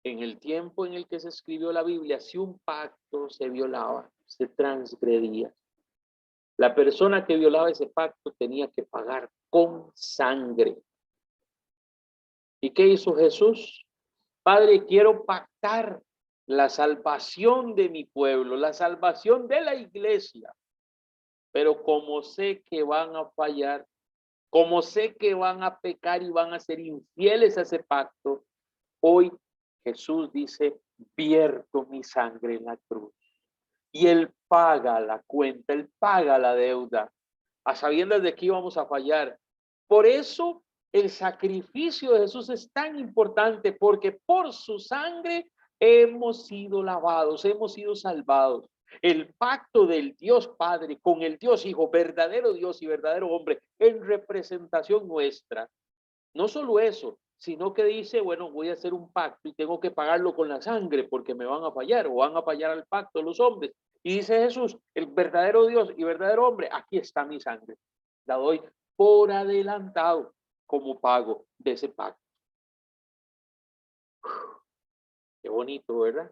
en el tiempo en el que se escribió la Biblia, si un pacto se violaba, se transgredía, la persona que violaba ese pacto tenía que pagar con sangre. ¿Y qué hizo Jesús? Padre, quiero pactar la salvación de mi pueblo, la salvación de la iglesia. Pero como sé que van a fallar, como sé que van a pecar y van a ser infieles a ese pacto, hoy Jesús dice, vierto mi sangre en la cruz. Y Él paga la cuenta, Él paga la deuda, a sabiendas de que íbamos a fallar. Por eso el sacrificio de Jesús es tan importante, porque por su sangre hemos sido lavados, hemos sido salvados. El pacto del Dios Padre con el Dios Hijo, verdadero Dios y verdadero hombre, en representación nuestra. No solo eso, sino que dice, bueno, voy a hacer un pacto y tengo que pagarlo con la sangre porque me van a fallar o van a fallar al pacto los hombres. Y dice Jesús, el verdadero Dios y verdadero hombre, aquí está mi sangre. La doy por adelantado como pago de ese pacto. Qué bonito, ¿verdad?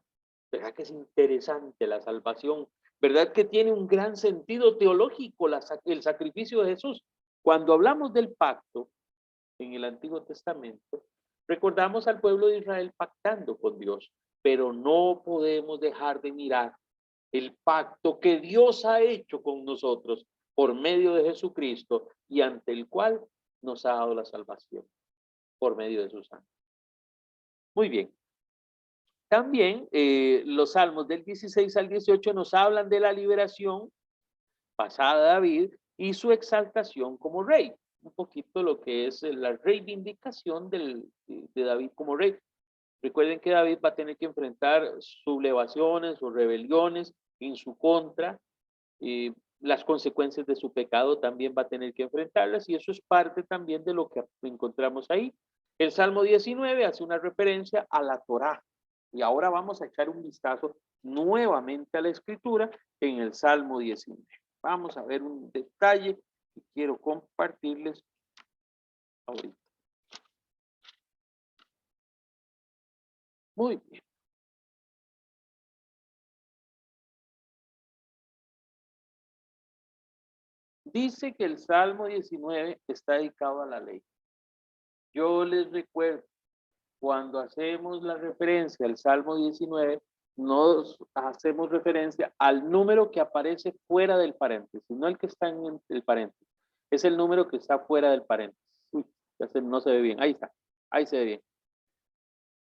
¿Verdad que es interesante la salvación? ¿Verdad que tiene un gran sentido teológico el sacrificio de Jesús? Cuando hablamos del pacto en el Antiguo Testamento, recordamos al pueblo de Israel pactando con Dios, pero no podemos dejar de mirar el pacto que Dios ha hecho con nosotros por medio de Jesucristo y ante el cual nos ha dado la salvación por medio de su sangre. Muy bien. También los salmos del 16 al 18 nos hablan de la liberación pasada de David y su exaltación como rey. Un poquito lo que es la reivindicación de David como rey. Recuerden que David va a tener que enfrentar sublevaciones o rebeliones en su contra. Las consecuencias de su pecado también va a tener que enfrentarlas y eso es parte también de lo que encontramos ahí. El Salmo 19 hace una referencia a la Torá. Y ahora vamos a echar un vistazo nuevamente a la escritura en el Salmo 19. Vamos a ver un detalle que quiero compartirles ahorita. Muy bien. Dice que el Salmo 19 está dedicado a la ley. Yo les recuerdo, cuando hacemos la referencia al Salmo 19, nos hacemos referencia al número que aparece fuera del paréntesis, no el que está en el paréntesis, es el número que está fuera del paréntesis. Uy, no se ve bien, ahí está, ahí se ve bien.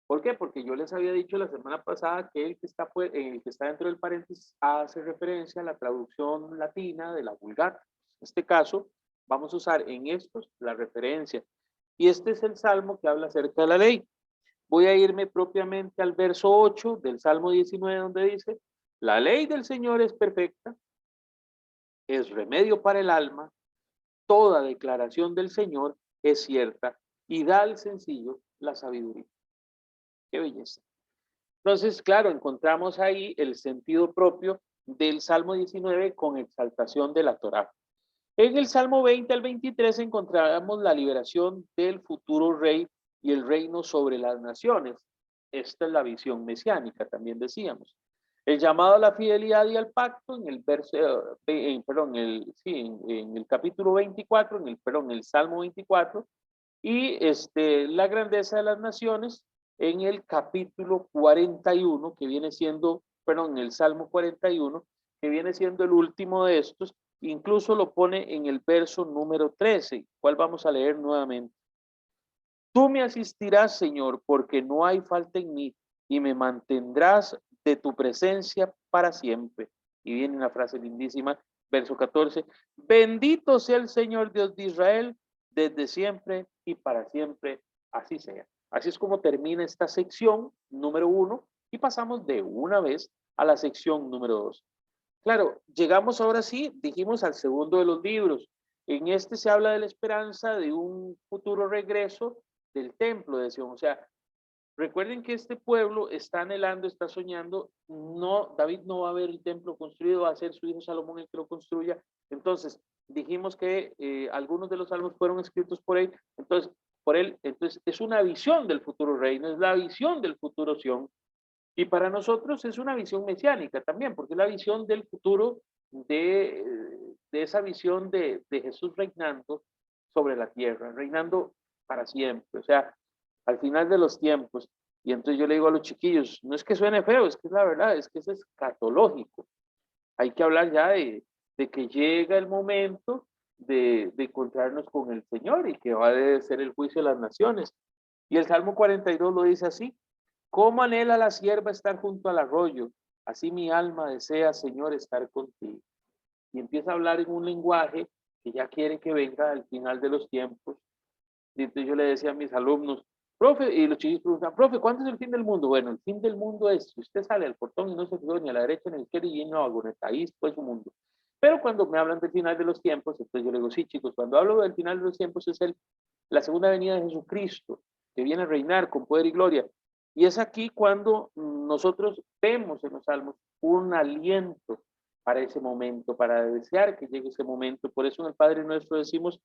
¿Por qué? Porque yo les había dicho la semana pasada que el que está dentro del paréntesis hace referencia a la traducción latina de la Vulgata. En este caso, vamos a usar en estos la referencia. Y este es el salmo que habla acerca de la ley. Voy a irme propiamente al verso 8 del Salmo 19, donde dice: la ley del Señor es perfecta, es remedio para el alma, toda declaración del Señor es cierta y da al sencillo la sabiduría. Qué belleza. Entonces, claro, encontramos ahí el sentido propio del Salmo 19 con exaltación de la Torá. En el Salmo 20 al 23 encontramos la liberación del futuro rey y el reino sobre las naciones. Esta es la visión mesiánica, también decíamos. El llamado a la fidelidad y al pacto en el verso, en el capítulo 24, en el Salmo 24, y la grandeza de las naciones en el capítulo 41, que viene siendo, en el Salmo 41, que viene siendo el último de estos, incluso lo pone en el verso número 13, cual vamos a leer nuevamente. Tú me asistirás, Señor, porque no hay falta en mí, y me mantendrás de tu presencia para siempre. Y viene una frase lindísima, verso 14. Bendito sea el Señor Dios de Israel, desde siempre y para siempre, así sea. Así es como termina esta sección número 1 y pasamos de una vez a la sección número 2. Claro, llegamos ahora sí, dijimos al segundo de los libros. En este se habla de la esperanza de un futuro regreso del templo de Sion. O sea, recuerden que este pueblo está anhelando, está soñando. No, David no va a ver el templo construido, va a ser su hijo Salomón el que lo construya. Entonces, dijimos que algunos de los salmos fueron escritos por él. Entonces es una visión del futuro reino, es la visión del futuro Sion. Y para nosotros es una visión mesiánica también, porque es la visión del futuro de esa visión de Jesús reinando sobre la tierra, reinando para siempre, o sea, al final de los tiempos. Y entonces yo le digo a los chiquillos, no es que suene feo, es que es la verdad, es que es escatológico. Hay que hablar ya de que llega el momento de encontrarnos con el Señor y que va a ser el juicio de las naciones. Y el Salmo 42 lo dice así: ¿cómo anhela la sierva estar junto al arroyo? Así mi alma desea, Señor, estar contigo. Y empieza a hablar en un lenguaje que ya quiere que venga al final de los tiempos. Y entonces yo le decía a mis alumnos, profe, y los chicos preguntan, profe, ¿cuándo es el fin del mundo? Bueno, el fin del mundo es, si usted sale al portón y no se fijó ni a la derecha ni a la izquierda y no hago, ahí pues su mundo. Pero cuando me hablan del final de los tiempos, entonces yo le digo, sí, chicos, cuando hablo del final de los tiempos es la segunda venida de Jesucristo, que viene a reinar con poder y gloria. Y es aquí cuando nosotros vemos en los salmos un aliento para ese momento, para desear que llegue ese momento. Por eso en el Padre Nuestro decimos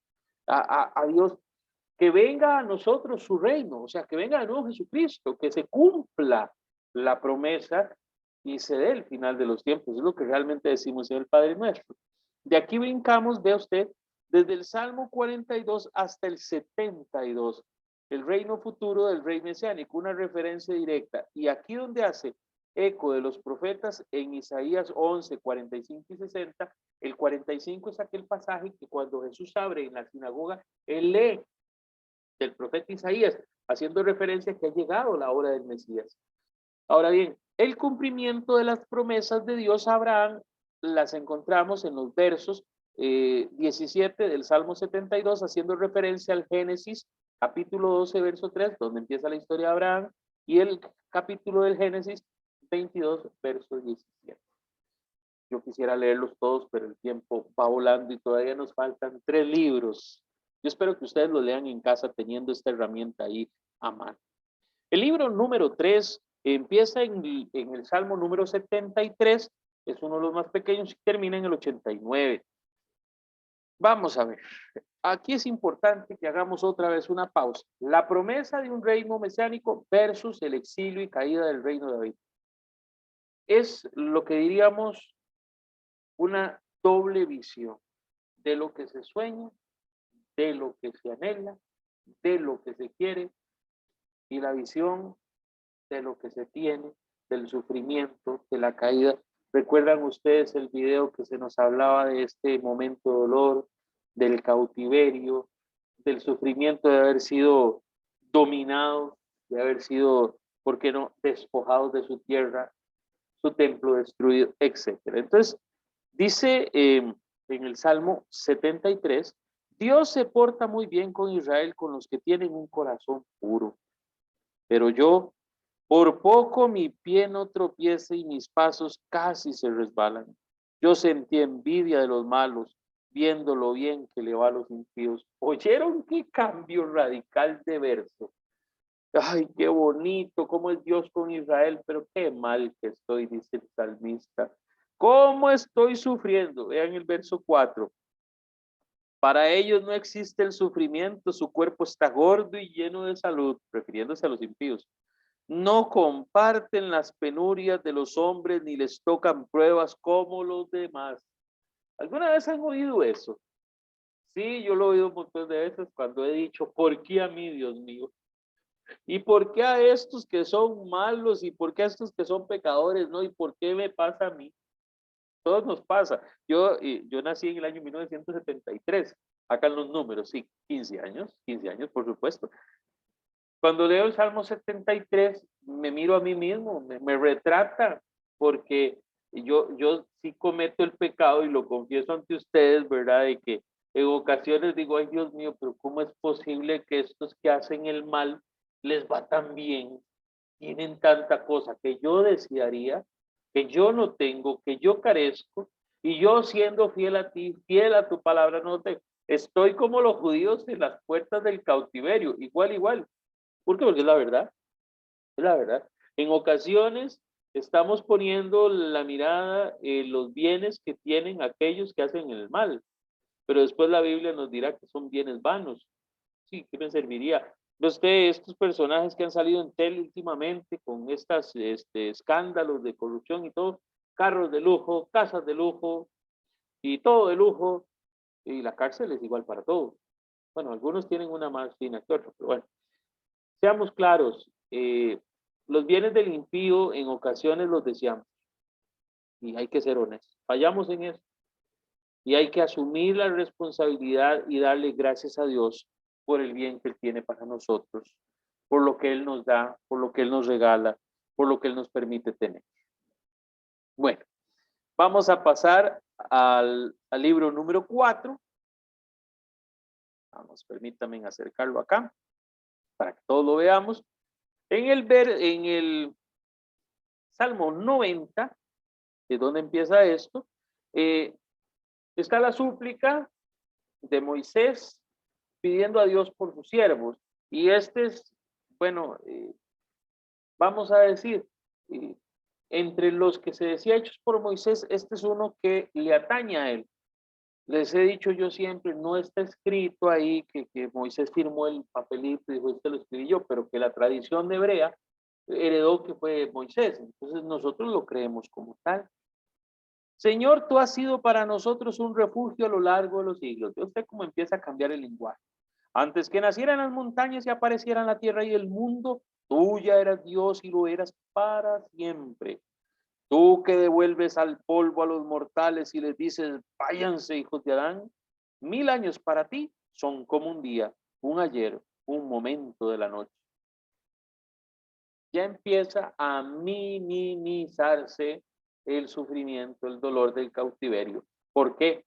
a Dios que venga a nosotros su reino, o sea, que venga de nuevo Jesucristo, que se cumpla la promesa y se dé el final de los tiempos. Es lo que realmente decimos en el Padre Nuestro. De aquí brincamos, vea usted, desde el Salmo 42 hasta el 72, el reino futuro del rey mesiánico, una referencia directa. Y aquí donde hace eco de los profetas en Isaías 11, 45 y 60, el 45 es aquel pasaje que cuando Jesús abre en la sinagoga, él lee del profeta Isaías, haciendo referencia a que ha llegado la hora del Mesías. Ahora bien, el cumplimiento de las promesas de Dios a Abraham las encontramos en los versos 17 del Salmo 72, haciendo referencia al Génesis, capítulo 12, verso 3, donde empieza la historia de Abraham, y el capítulo del Génesis 22, verso 17. Yo quisiera leerlos todos, pero el tiempo va volando y todavía nos faltan 3 libros. Yo espero que ustedes lo lean en casa teniendo esta herramienta ahí a mano. El libro número 3 empieza en el Salmo número 73, es uno de los más pequeños y termina en el 89. Vamos a ver, aquí es importante que hagamos otra vez una pausa. La promesa de un reino mesiánico versus el exilio y caída del reino de David. Es lo que diríamos una doble visión de lo que se sueña, de lo que se anhela, de lo que se quiere y la visión de lo que se tiene del sufrimiento, de la caída. ¿Recuerdan ustedes el video que se nos hablaba de este momento de dolor, del cautiverio, del sufrimiento de haber sido dominados, de haber sido, ¿por qué no?, despojados de su tierra, su templo destruido, etcétera? Entonces, dice en el Salmo 73, Dios se porta muy bien con Israel, con los que tienen un corazón puro. Pero yo, por poco mi pie no tropiece y mis pasos casi se resbalan. Yo sentí envidia de los malos, viendo lo bien que le va a los impíos. ¿Oyeron qué cambio radical de verso? Ay, qué bonito, cómo es Dios con Israel, pero qué mal que estoy, dice el salmista. ¿Cómo estoy sufriendo? Vean el verso 4. Para ellos no existe el sufrimiento, su cuerpo está gordo y lleno de salud, refiriéndose a los impíos. No comparten las penurias de los hombres ni les tocan pruebas como los demás. ¿Alguna vez han oído eso? Sí, yo lo he oído un montón de veces cuando he dicho, ¿por qué a mí, Dios mío? ¿Y por qué a estos que son malos? ¿Y por qué a estos que son pecadores? ¿No? ¿Y por qué me pasa a mí? Todos nos pasa. Yo nací en el año 1973. Acá en los números, sí, 15 años, por supuesto. Cuando leo el Salmo 73, me miro a mí mismo, me retrata, porque yo sí cometo el pecado y lo confieso ante ustedes, ¿verdad? De que en ocasiones digo, ay Dios mío, pero ¿cómo es posible que estos que hacen el mal les va tan bien? Tienen tanta cosa que yo desearía, que yo no tengo, que yo carezco, y yo siendo fiel a ti, fiel a tu palabra, no te, estoy como los judíos en las puertas del cautiverio, igual. ¿Por qué? Porque es la verdad, es la verdad. En ocasiones estamos poniendo la mirada en los bienes que tienen aquellos que hacen el mal, pero después la Biblia nos dirá que son bienes vanos. Sí, ¿qué me serviría? Estos personajes que han salido en tele últimamente con estas escándalos de corrupción y todo, carros de lujo, casas de lujo y todo de lujo, y la cárcel es igual para todos. Bueno, algunos tienen una más fina que otra, pero bueno. Seamos claros, los bienes del impío en ocasiones los deseamos y hay que ser honestos. Fallamos en eso y hay que asumir la responsabilidad y darle gracias a Dios por el bien que Él tiene para nosotros, por lo que Él nos da, por lo que Él nos regala, por lo que Él nos permite tener. Bueno, vamos a pasar al libro número 4. Vamos, permítanme acercarlo acá para que todos lo veamos. En el Salmo 90, que es donde empieza esto, está la súplica de Moisés pidiendo a Dios por sus siervos. Y este es, bueno, vamos a decir, entre los que se decía hechos por Moisés, este es uno que le atañe a él. Les he dicho yo siempre, no está escrito ahí que Moisés firmó el papelito y dijo, este lo escribí yo, pero que la tradición de hebrea heredó que fue Moisés. Entonces nosotros lo creemos como tal. Señor, tú has sido para nosotros un refugio a lo largo de los siglos. Yo sé cómo empieza a cambiar el lenguaje. Antes que nacieran las montañas y aparecieran la tierra y el mundo, tú ya eras Dios y lo eras para siempre. Tú que devuelves al polvo a los mortales y les dices, váyanse, hijos de Adán, 1000 años para ti son como un día, un ayer, un momento de la noche. Ya empieza a minimizarse el sufrimiento, el dolor del cautiverio. ¿Por qué?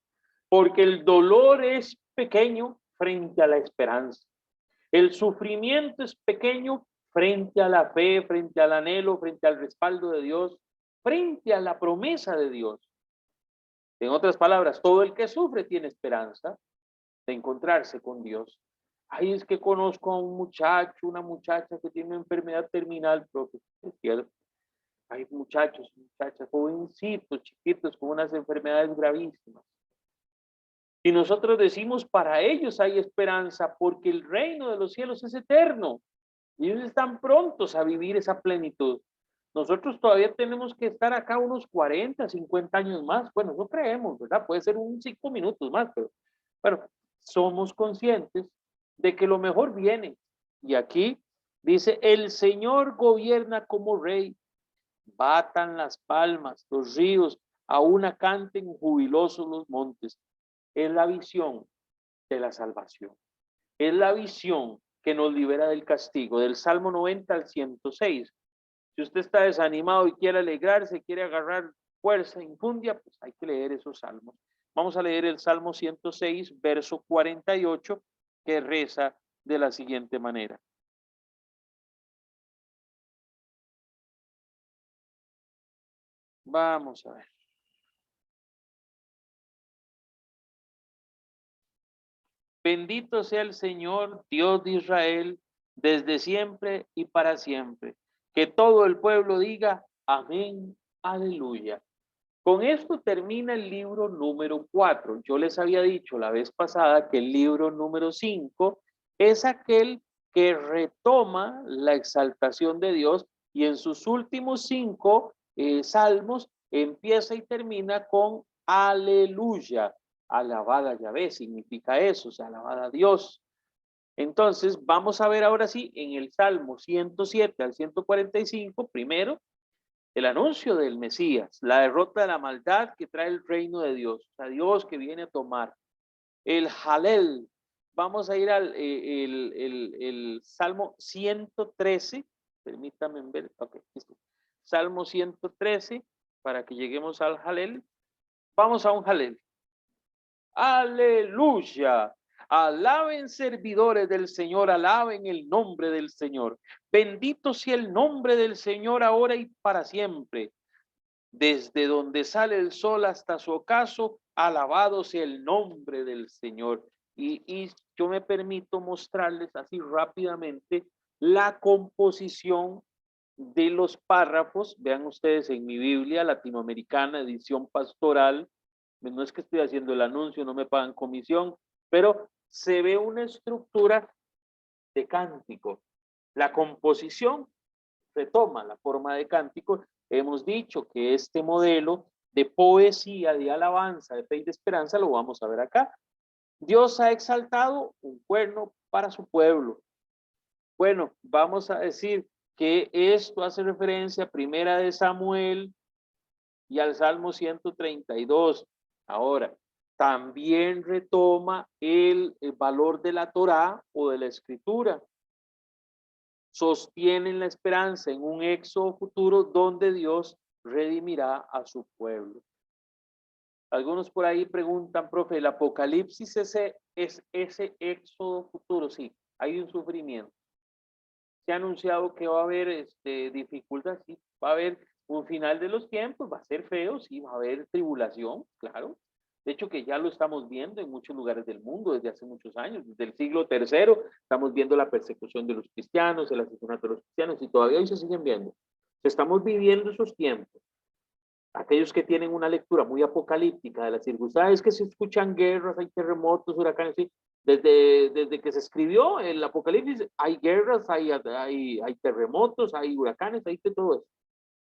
Porque el dolor es pequeño frente a la esperanza. El sufrimiento es pequeño frente a la fe, frente al anhelo, frente al respaldo de Dios, frente a la promesa de Dios. En otras palabras, todo el que sufre tiene esperanza de encontrarse con Dios. Ay, es que conozco a un muchacho, una muchacha que tiene una enfermedad terminal, profe. Es cierto. Hay muchachos, muchachas, jovencitos, chiquitos con unas enfermedades gravísimas. Y nosotros decimos, para ellos hay esperanza, porque el reino de los cielos es eterno. Y ellos están prontos a vivir esa plenitud. Nosotros todavía tenemos que estar acá unos 40, 50 años más. Bueno, no creemos, ¿verdad? Puede ser un 5 minutos más, pero bueno, somos conscientes de que lo mejor viene. Y aquí dice, el Señor gobierna como rey. Batan las palmas, los ríos, aún canten jubilosos los montes. Es la visión de la salvación. Es la visión que nos libera del castigo, del Salmo 90 al 106. Si usted está desanimado y quiere alegrarse, quiere agarrar fuerza, infundia, pues hay que leer esos salmos. Vamos a leer el Salmo 106, verso 48, que reza de la siguiente manera. Vamos a ver. Bendito sea el Señor, Dios de Israel, desde siempre y para siempre. Que todo el pueblo diga amén, aleluya. Con esto termina el libro número 4. Yo les había dicho la vez pasada que el libro número 5 es aquel que retoma la exaltación de Dios y en sus últimos 5 salmos empieza y termina con aleluya. Alabada a Yahvé significa eso, o sea, alabada a Dios. Entonces, vamos a ver ahora sí en el Salmo 107 al 145, primero, el anuncio del Mesías, la derrota de la maldad que trae el reino de Dios, o sea, Dios que viene a tomar. El Halel, vamos a ir al el Salmo 113, permítanme ver, ok, listo. Salmo 113, para que lleguemos al Halel. Vamos a un Halel. Aleluya. Alaben servidores del Señor, alaben el nombre del Señor. Bendito sea el nombre del Señor ahora y para siempre. Desde donde sale el sol hasta su ocaso, alabado sea el nombre del Señor. Y yo me permito mostrarles así rápidamente la composición de los párrafos. Vean ustedes en mi Biblia latinoamericana, edición pastoral, no es que estoy haciendo el anuncio, no me pagan comisión, pero se ve una estructura de cántico. La composición retoma la forma de cántico. Hemos dicho que este modelo de poesía, de alabanza, de fe y de esperanza, lo vamos a ver acá. Dios ha exaltado un cuerno para su pueblo. Bueno, vamos a decir que esto hace referencia a Primera de Samuel y al Salmo 132. Ahora, también retoma el valor de la Torá o de la Escritura. Sostienen la esperanza en un éxodo futuro donde Dios redimirá a su pueblo. Algunos por ahí preguntan, profe, ¿el Apocalipsis es ese éxodo futuro? Sí, hay un sufrimiento. Se ha anunciado que va a haber dificultad, sí, va a haber un final de los tiempos, va a ser feo, sí, va a haber tribulación, claro. De hecho, que ya lo estamos viendo en muchos lugares del mundo desde hace muchos años, desde el siglo III, estamos viendo la persecución de los cristianos, el asesinato de los cristianos, y todavía hoy se siguen viendo. Estamos viviendo esos tiempos. Aquellos que tienen una lectura muy apocalíptica de las circunstancias, que se escuchan guerras, hay terremotos, huracanes, ¿sí? Desde que se escribió el Apocalipsis, hay guerras, hay terremotos, hay huracanes, hay de todo eso.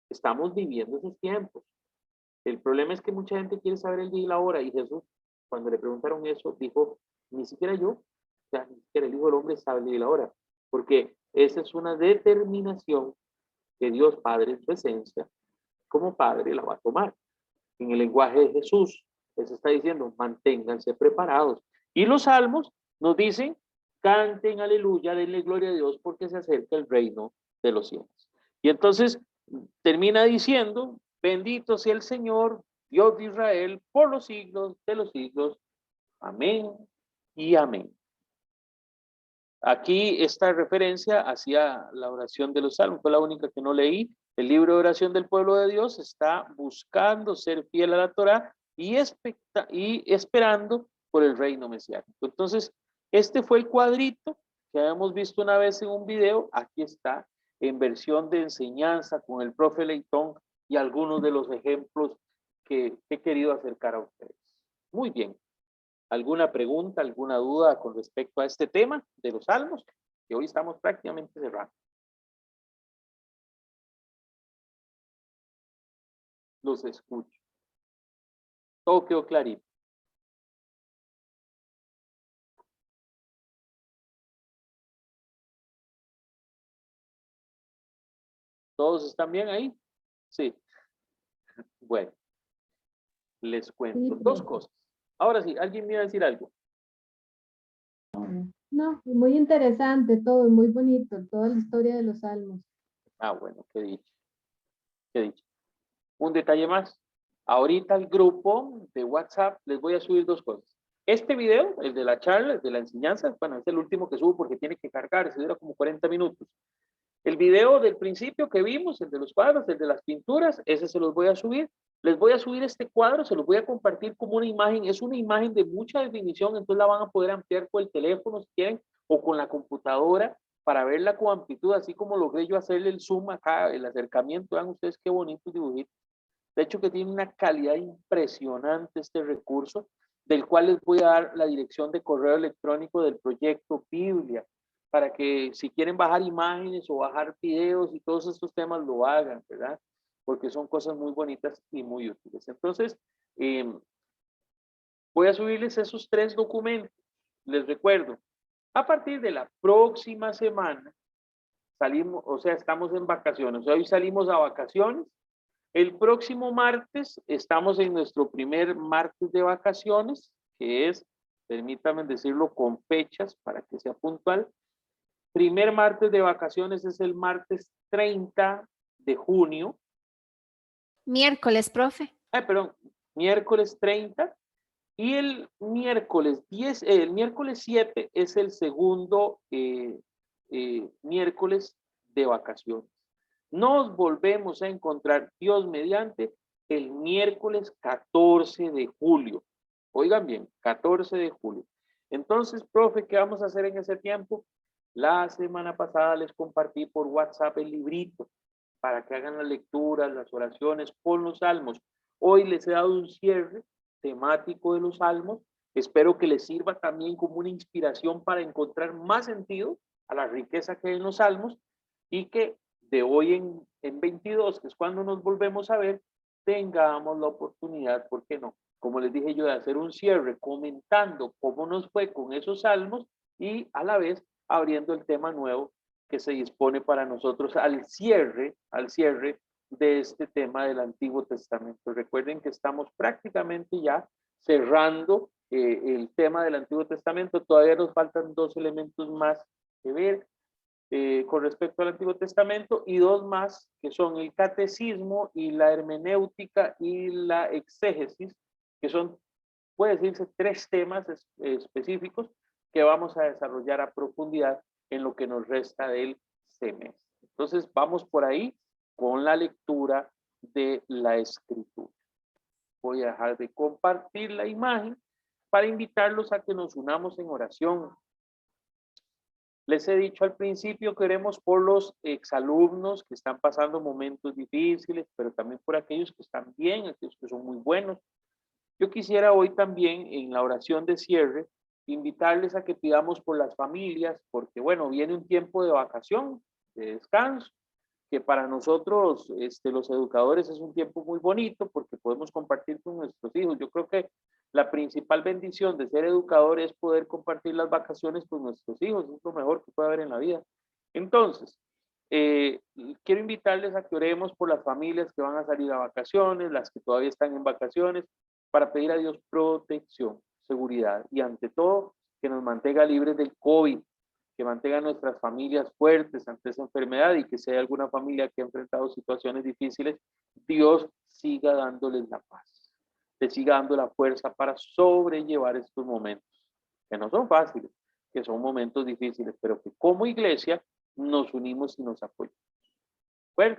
Estamos viviendo esos tiempos. El problema es que mucha gente quiere saber el día y la hora, y Jesús, cuando le preguntaron eso, dijo, ni siquiera yo, o sea, ni siquiera el Hijo del Hombre sabe el día y la hora, porque esa es una determinación que Dios Padre en su esencia, como Padre, la va a tomar. En el lenguaje de Jesús, les está diciendo, manténganse preparados. Y los salmos nos dicen, canten aleluya, denle gloria a Dios, porque se acerca el reino de los cielos. Y entonces termina diciendo, bendito sea el Señor, Dios de Israel, por los siglos de los siglos. Amén y amén. Aquí esta referencia hacia la oración de los salmos, fue la única que no leí. El libro de oración del pueblo de Dios está buscando ser fiel a la Torá y esperando por el reino mesiánico. Entonces, este fue el cuadrito que habíamos visto una vez en un video. Aquí está en versión de enseñanza con el profe Leitón y algunos de los ejemplos que he querido acercar a ustedes. Muy bien. ¿Alguna pregunta, alguna duda con respecto a este tema de los salmos? Que hoy estamos prácticamente cerrando. Los escucho. Todo quedó clarito. ¿Todos están bien ahí? Sí, bueno, les Sí, cuento dos profe. cosas. Ahora sí, ¿alguien me iba a decir algo? No, muy interesante todo, muy bonito, toda la historia de los salmos. Ah, bueno, qué dicho, qué dicho. Un detalle más. Ahorita al grupo de WhatsApp les voy a subir dos cosas. Este video, el de la charla, el de la enseñanza, bueno, es el último que subo porque tiene que cargar, se dura como 40 minutos. El video del principio que vimos, el de los cuadros, el de las pinturas, ese se los voy a subir. Les voy a subir este cuadro, se los voy a compartir como una imagen. Es una imagen de mucha definición, entonces la van a poder ampliar con el teléfono si quieren o con la computadora para verla con amplitud, así como logré yo hacerle el zoom acá, el acercamiento. Vean ustedes qué bonitos dibujitos. De hecho que tiene una calidad impresionante este recurso, del cual les voy a dar la dirección de correo electrónico del proyecto Biblia, para que si quieren bajar imágenes o bajar videos y todos estos temas lo hagan, ¿verdad? Porque son cosas muy bonitas y muy útiles. Entonces, voy a subirles esos tres documentos. Les recuerdo, a partir de la próxima semana, salimos, o sea, estamos en vacaciones. Hoy salimos a vacaciones. El próximo martes estamos en nuestro primer martes de vacaciones, que es, permítanme decirlo con fechas para que sea puntual. Primer martes de vacaciones es el martes 30 de junio. Miércoles, profe. Perdón, miércoles 30. Y el miércoles 10, el miércoles 7 es el segundo miércoles de vacaciones. Nos volvemos a encontrar, Dios mediante, el miércoles 14 de julio. Oigan bien, 14 de julio. Entonces, profe, ¿qué vamos a hacer en ese tiempo? La semana pasada les compartí por WhatsApp el librito para que hagan las lecturas, las oraciones con los salmos. Hoy les he dado un cierre temático de los salmos. Espero que les sirva también como una inspiración para encontrar más sentido a la riqueza que hay en los salmos y que de hoy en 22, que es cuando nos volvemos a ver, tengamos la oportunidad, ¿por qué no? Como les dije yo, de hacer un cierre comentando cómo nos fue con esos salmos y a la vez abriendo el tema nuevo que se dispone para nosotros al cierre de este tema del Antiguo Testamento. Recuerden que estamos prácticamente ya cerrando el tema del Antiguo Testamento. Todavía nos faltan dos elementos más que ver con respecto al Antiguo Testamento y dos más que son el catecismo y la hermenéutica y la exégesis, que son, puede decirse, tres temas específicos que vamos a desarrollar a profundidad en lo que nos resta del semestre. Entonces vamos por ahí con la lectura de la escritura. Voy a dejar de compartir la imagen para invitarlos a que nos unamos en oración. Les he dicho al principio que oremos por los exalumnos que están pasando momentos difíciles, pero también por aquellos que están bien, aquellos que son muy buenos. Yo quisiera hoy también en la oración de cierre invitarles a que pidamos por las familias, porque bueno, viene un tiempo de vacación, de descanso, que para nosotros, los educadores, es un tiempo muy bonito porque podemos compartir con nuestros hijos. Yo creo que la principal bendición de ser educador es poder compartir las vacaciones con nuestros hijos, es lo mejor que puede haber en la vida. Entonces, quiero invitarles a que oremos por las familias que van a salir a vacaciones, las que todavía están en vacaciones, para pedir a Dios protección, seguridad y ante todo que nos mantenga libres del COVID, que mantenga nuestras familias fuertes ante esa enfermedad y que si hay alguna familia que ha enfrentado situaciones difíciles, Dios siga dándoles la paz, le siga dando la fuerza para sobrellevar estos momentos, que no son fáciles, que son momentos difíciles, pero que como iglesia nos unimos y nos apoyamos. Bueno,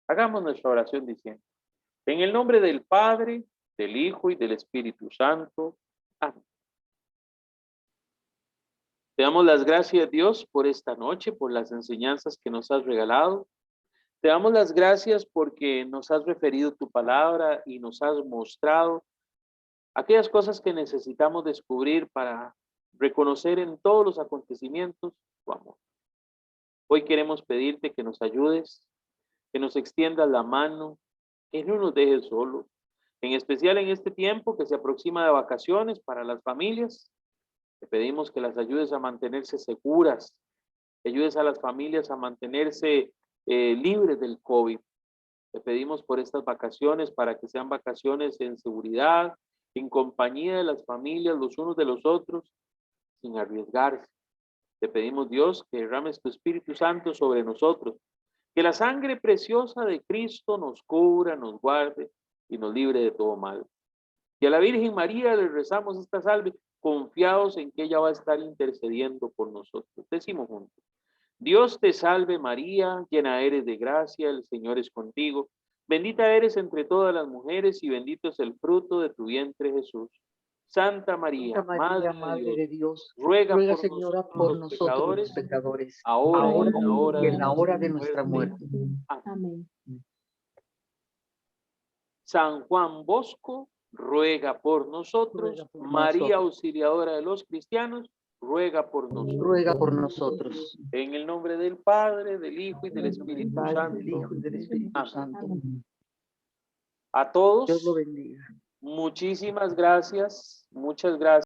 hagamos nuestra oración diciendo, en el nombre del Padre, del Hijo y del Espíritu Santo. Amén. Te damos las gracias, Dios, por esta noche, por las enseñanzas que nos has regalado. Te damos las gracias porque nos has referido tu palabra y nos has mostrado aquellas cosas que necesitamos descubrir para reconocer en todos los acontecimientos tu amor. Hoy queremos pedirte que nos ayudes, que nos extiendas la mano, que no nos dejes solos, en especial en este tiempo que se aproxima de vacaciones para las familias. Te pedimos que las ayudes a mantenerse seguras, que ayudes a las familias a mantenerse libres del COVID. Te pedimos por estas vacaciones para que sean vacaciones en seguridad, en compañía de las familias, los unos de los otros, sin arriesgarse. Te pedimos, Dios, que derrames tu Espíritu Santo sobre nosotros, que la sangre preciosa de Cristo nos cubra, nos guarde y nos libre de todo mal. Y a la Virgen María le rezamos esta salve, confiados en que ella va a estar intercediendo por nosotros. Decimos juntos: Dios te salve María, llena eres de gracia, el Señor es contigo. Bendita eres entre todas las mujeres y bendito es el fruto de tu vientre Jesús. Santa María, Santa María, Madre de Dios, Dios, ruega por Señora, nosotros por los nosotros los pecadores, pecadores, ahora y ahora en la hora y de en la hora de nuestra nuestra muerte. muerte. Amén. Amén. San Juan Bosco, ruega por nosotros. Ruega por María, nosotros. auxiliadora de los cristianos, ruega por nosotros. Ruega por nosotros. En el nombre del Padre, del Hijo y del En el nombre del Espíritu Padre, Santo. del Hijo y del Espíritu Amén. Santo. Amén. A Dios lo todos, bendiga. muchísimas gracias. Muchas gracias.